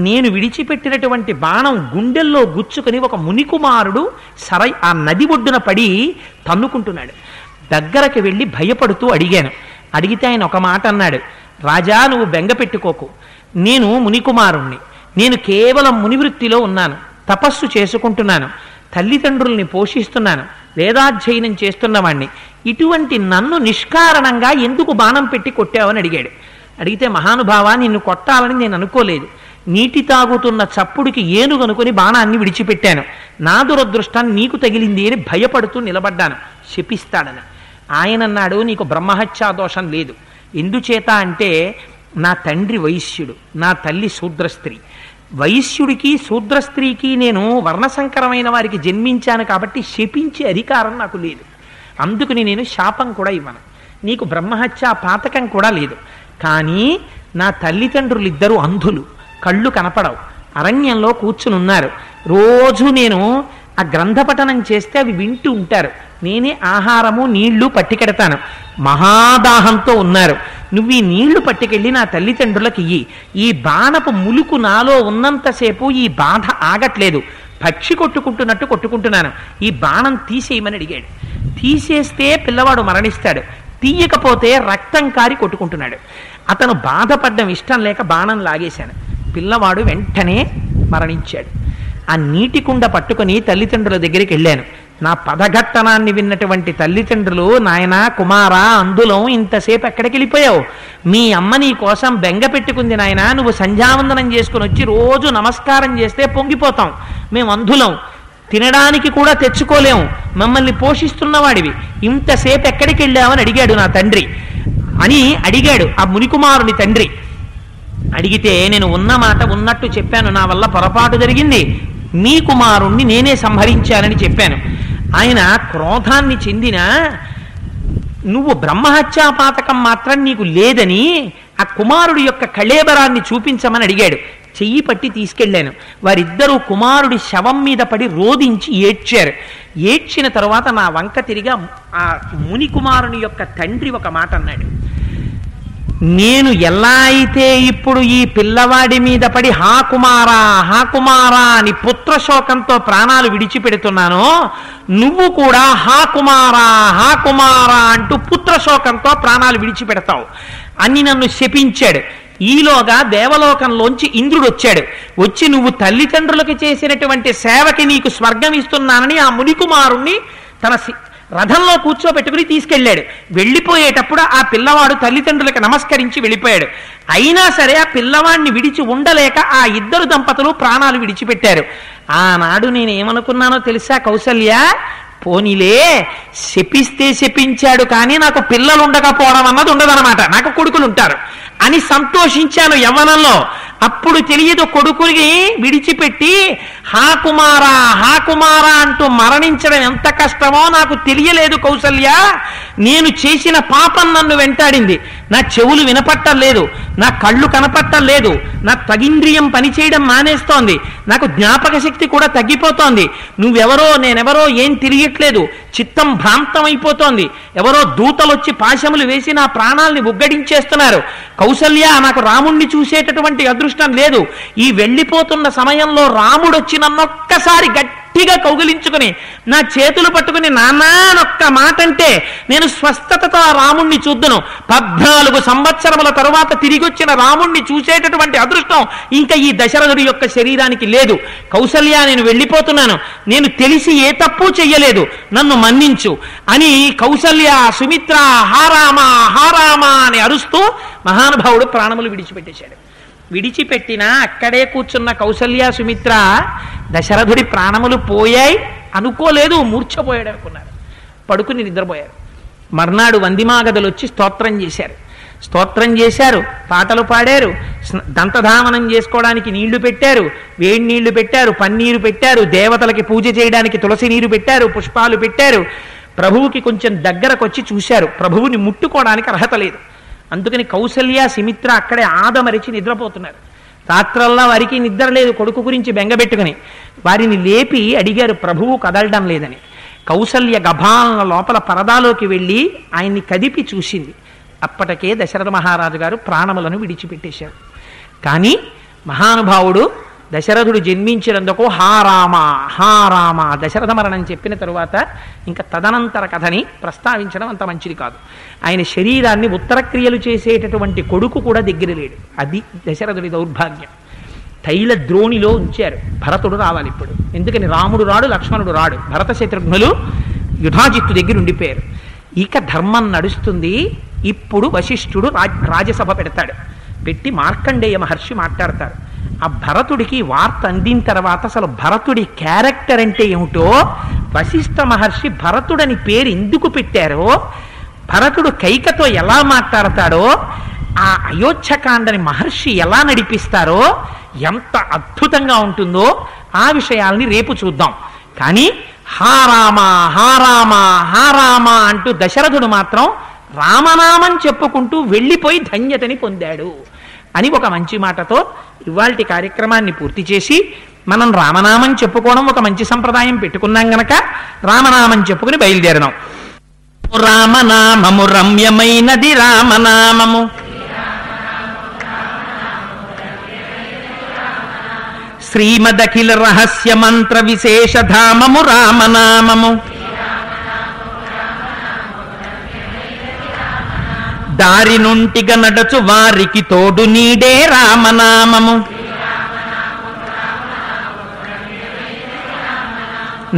నేను విడిచిపెట్టినటువంటి బాణం గుండెల్లో గుచ్చుకొని ఒక మునికుమారుడు ఆ నది ఒడ్డున పడి తన్నుకుంటున్నాడు. దగ్గరకు వెళ్ళి భయపడుతూ అడిగాను. అడిగితే ఆయన ఒక మాట అన్నాడు, రాజా నువ్వు బెంగ పెట్టుకోకు, నేను మునికుమారుణ్ణి, నేను కేవలం మునివృత్తిలో ఉన్నాను, తపస్సు చేసుకుంటున్నాను, తల్లిదండ్రుల్ని పోషిస్తున్నాను, వేదాధ్యయనం చేస్తున్నవాణ్ణి, ఇటువంటి నన్ను నిష్కారణంగా ఎందుకు బాణం పెట్టి కొట్టావని అడిగాడు. అడిగితే మహానుభావా నిన్ను కొట్టాలని నేను అనుకోలేదు, నీటి తాగుతున్న చప్పుడికి ఏనుగు అనుకుని బాణాన్ని విడిచిపెట్టాను, నా దురదృష్టం నీకు తగిలింది అని భయపడుతూ నిలబడ్డాను, శపిస్తాడని. ఆయన అన్నాడు, నీకు బ్రహ్మహత్యా దోషం లేదు. ఎందుచేత అంటే నా తండ్రి వైశ్యుడు, నా తల్లి శూద్రస్త్రీ. వైశ్యుడికి శూద్రస్త్రీకి నేను వర్ణసంకరమైన వారికి జన్మించాను కాబట్టి శపించే అధికారం నాకు లేదు. అందుకని నేను శాపం కూడా ఇవ్వను. నీకు బ్రహ్మహత్యా పాతకం కూడా లేదు. కానీ నా తల్లిదండ్రులు ఇద్దరు అంధులు, కళ్ళు కనపడవు, అరణ్యంలో కూర్చుని ఉన్నారు. రోజు నేను ఆ గ్రంథపఠనం చేస్తే అవి వింటూ ఉంటారు. నేనే ఆహారము నీళ్లు పట్టుకెడతాను. మహాదాహంతో ఉన్నారు. నువ్వు ఈ నీళ్లు పట్టుకెళ్ళి నా తల్లిదండ్రులకు ఇయ్యి. ఈ బాణపు ములుకు నాలో ఉన్నంతసేపు ఈ బాధ ఆగట్లేదు. పక్షి కొట్టుకుంటున్నట్టు కొట్టుకుంటున్నాను. ఈ బాణం తీసేయమని అడిగాడు. తీసేస్తే పిల్లవాడు మరణిస్తాడు, తీయకపోతే రక్తం కారి కొట్టుకుంటున్నాడు. అతను బాధపడ్డం ఇష్టం లేక బాణం లాగేశాను. పిల్లవాడు వెంటనే మరణించాడు. ఆ నీటి కుండ పట్టుకుని తల్లిదండ్రుల దగ్గరికి వెళ్ళాను. నా పదఘట్టనాన్ని విన్నటువంటి తల్లిదండ్రులు, నాయనా కుమారా అందులో ఇంతసేపు ఎక్కడికి వెళ్ళిపోయావు? మీ అమ్మ నీ కోసం బెంగ పెట్టుకుంది నాయనా, నువ్వు సంధ్యావందనం చేసుకుని వచ్చి రోజు నమస్కారం చేస్తే పొంగిపోతాం. మేము అంధులం, తినడానికి కూడా తెచ్చుకోలేము, మమ్మల్ని పోషిస్తున్నవాడివి, ఇంతసేపు ఎక్కడికి వెళ్ళావని అడిగాడు నా తండ్రి. అని అడిగాడు ఆ మునికుమారుని తండ్రి. అడిగితే నేను ఉన్న మాట ఉన్నట్టు చెప్పాను. నా వల్ల పొరపాటు జరిగింది, మీ కుమారుణ్ణి నేనే సంహరించానని చెప్పాను. ఆయన క్రోధాన్ని చెందిన, నువ్వు బ్రహ్మహత్యా పాతకం మాత్రం నీకు లేదని ఆ కుమారుడి యొక్క కళేబరాన్ని చూపించమని అడిగాడు. చెయ్యి పట్టి తీసుకెళ్ళాను. వారిద్దరూ కుమారుడి శవం మీద పడి రోదించి ఏడ్చారు. ఏడ్చిన తరువాత నా వంక తిరిగి ఆ ముని కుమారుని యొక్క తండ్రి ఒక మాట అన్నాడు. నేను ఎలా అయితే ఇప్పుడు ఈ పిల్లవాడి మీద పడి హా కుమారా అని పుత్రశోకంతో ప్రాణాలు విడిచిపెడుతున్నానో, నువ్వు కూడా హా కుమారా అంటూ పుత్రశోకంతో ప్రాణాలు విడిచిపెడతావు అని నన్ను శపించాడు. ఈలోగా దేవలోకంలోంచి ఇంద్రుడు వచ్చాడు. వచ్చి నువ్వు తల్లిదండ్రులకు చేసినటువంటి సేవకి నీకు స్వర్గం ఇస్తున్నానని ఆ మునికుమారుణ్ణి తన రథంలో కూర్చోబెట్టుకుని తీసుకెళ్ళాడు. వెళ్ళిపోయేటప్పుడు ఆ పిల్లవాడు తల్లిదండ్రులకు నమస్కరించి వెళ్ళిపోయాడు. అయినా సరే ఆ పిల్లవాడిని విడిచి ఉండలేక ఆ ఇద్దరు దంపతులు ప్రాణాలు విడిచిపెట్టారు. ఆనాడు నేనేమనుకున్నానో తెలుసా కౌసల్య? పోనీలే, శపిస్తే శపించాడు కానీ నాకు పిల్లలు ఉండకపోవడం అన్నది ఉండదన్నమాట, నాకు కొడుకులు ఉంటారు అని సంతోషించాను యవ్వనంలో. అప్పుడు తెలియదు కొడుకుని విడిచిపెట్టి హా కుమారా అంటూ మరణించడం ఎంత కష్టమో నాకు తెలియలేదు కౌసల్య. నేను చేసిన పాపం నన్ను వెంటాడింది. నా చెవులు వినపట్టం లేదు, నా కళ్ళు కనపట్టం లేదు, నా తగింద్రియం పనిచేయడం మానేస్తోంది, నాకు జ్ఞాపక శక్తి కూడా తగ్గిపోతోంది. నువ్వెవరో నేనెవరో ఏం తెలియట్లేదు, చిత్తం భ్రాంతం అయిపోతోంది. ఎవరో దూతలొచ్చి పాశములు వేసి నా ప్రాణాల్ని ఉగ్గడించేస్తున్నారు. కౌసల్య, నాకు రాముణ్ణి చూసేటటువంటి అదృష్టం లేదు. ఈ వెళ్ళిపోతున్న సమయంలో రాముడు వచ్చి నన్నొక్కసారి గట్టిగా కౌగిలించుకుని నా చేతులు పట్టుకుని నాన్నా నొక్క మాట అంటే నేను స్వస్థతతో ఆ రాముణ్ణి చూద్దును. 14 సంవత్సరముల తరువాత తిరిగి వచ్చిన రాముణ్ణి చూసేటటువంటి అదృష్టం ఇంకా ఈ దశరథుడి యొక్క శరీరానికి లేదు. కౌసల్య, నేను వెళ్ళిపోతున్నాను, నేను తెలిసి ఏ తప్పు చెయ్యలేదు, నన్ను మన్నించు అని కౌసల్య సుమిత్ర హారామా అని అరుస్తూ మహానుభావుడు ప్రాణములు విడిచిపెట్టేశాడు. విడిచిపెట్టినా అక్కడే కూర్చున్న కౌసల్య సుమిత్ర దశరథుడి ప్రాణములు పోయాయి అనుకోలేదు, మూర్ఛపోయాడు అనుకున్నారు. పడుకుని నిద్రపోయారు. మర్నాడు వందిమాగదులు వచ్చి స్తోత్రం చేశారు, పాటలు పాడారు, దంతధామనం చేసుకోవడానికి నీళ్లు పెట్టారు, వేడి నీళ్లు పెట్టారు, పన్నీరు పెట్టారు, దేవతలకి పూజ చేయడానికి తులసి నీరు పెట్టారు, పుష్పాలు పెట్టారు. ప్రభువుకి కొంచెం దగ్గరకు వచ్చి చూశారు. ప్రభువుని ముట్టుకోవడానికి అర్హత లేదు. అందుకని కౌసల్య సుమిత్ర అక్కడే ఆదమరిచి నిద్రపోతున్నారు. రాత్రల్లా వారికి నిద్ర లేదు, కొడుకు గురించి బెంగబెట్టుకుని. వారిని లేపి అడిగారు, ప్రభువు కదలడం లేదని. కౌసల్య గభాలన లోపల పరదాలోకి వెళ్ళి ఆయన్ని కదిపి చూసింది. అప్పటికే దశరథ మహారాజు గారు ప్రాణములను విడిచిపెట్టేశారు. కానీ మహానుభావుడు దశరథుడు జన్మించినందుకు హారామ దశరథ మరణం చెప్పిన తరువాత ఇంకా తదనంతర కథని ప్రస్తావించడం అంత మంచిది కాదు. ఆయన శరీరాన్ని ఉత్తరక్రియలు చేసేటటువంటి కొడుకు కూడా దగ్గర లేడు. అది దశరథుడి దౌర్భాగ్యం. తైల ద్రోణిలో ఉంచారు. భరతుడు రావాలి ఇప్పుడు. ఎందుకని రాముడు రాడు, లక్ష్మణుడు రాడు, భరత శత్రుఘ్నులు యుధాజిత్తు దగ్గర ఉండిపోయారు. ఇక ధర్మం నడుస్తుంది. ఇప్పుడు వశిష్ఠుడు రాజసభ పెడతాడు. పెట్టి మార్కండేయ మహర్షి మాట్లాడతారు. ఆ భరతుడికి వార్త అందిన తర్వాత అసలు భరతుడి క్యారెక్టర్ అంటే ఏమిటో వశిష్ఠ మహర్షి భరతుడని పేరు ఎందుకు పెట్టారో, భరతుడు కైకతో ఎలా మాట్లాడతాడో, ఆ అయోధ్యకాండని మహర్షి ఎలా నడిపిస్తారో ఎంత అద్భుతంగా ఉంటుందో ఆ విషయాల్ని రేపు చూద్దాం. కానీ హారామ హారామ హారామ అంటూ దశరథుడు మాత్రం రామనామం చెప్పుకుంటూ వెళ్ళిపోయి ధన్యతని పొందాడు అని ఒక మంచి మాటతో ఇవాల్టి కార్యక్రమాన్ని పూర్తి చేసి, మనం రామనామం చెప్పుకోవడం ఒక మంచి సంప్రదాయం పెట్టుకున్నాం గనక రామనామం చెప్పుకుని బయలుదేరదాం. రామనామము రమ్యమైనది రామనామము, శ్రీమదఖిల రహస్య మంత్ర విశేషధామము రామనామము, దారి నుంటిగా నడచు వారికి తోడు నీడే రామనామము,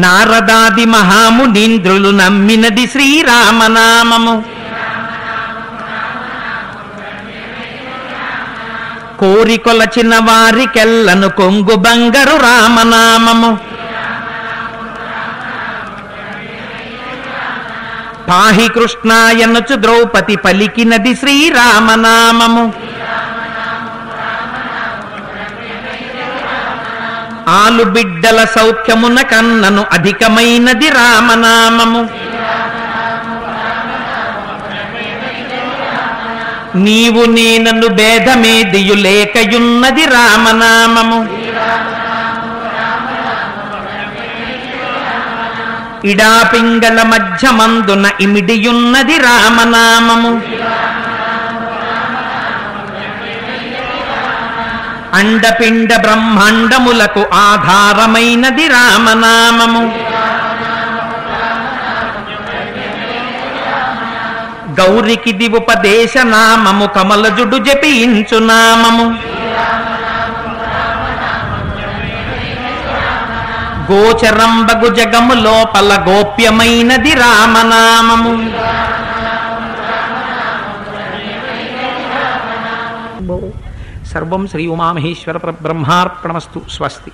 నారదాది మహామునీంద్రులు నమ్మినది శ్రీరామనామము, కోరి కొలచిన వారికెల్లను కొంగు బంగారు రామనామము, పాహి కృష్ణాయనచు ద్రౌపది పలికినది శ్రీరామనామము, ఆలు బిడ్డల సౌఖ్యమున కన్నను అధికమైనది రామనామము, నీవు నేనను భేదమేదియు లేకయున్నది రామనామము, ఇడాపింగళ మధ్యమందున ఇమిడియున్నది రామనామము, అండపిండ బ్రహ్మాండములకు ఆధారమైనది రామనామము, గౌరికిది ఉపదేశ నామము కమలజుడు జపించు నామము, గోచరంబగు జగము లోపల గోప్యమైనది రామనామము. సర్వం శ్రీ ఉమామహేశ్వర బ్రహ్మార్పణమస్తు. స్వస్తి.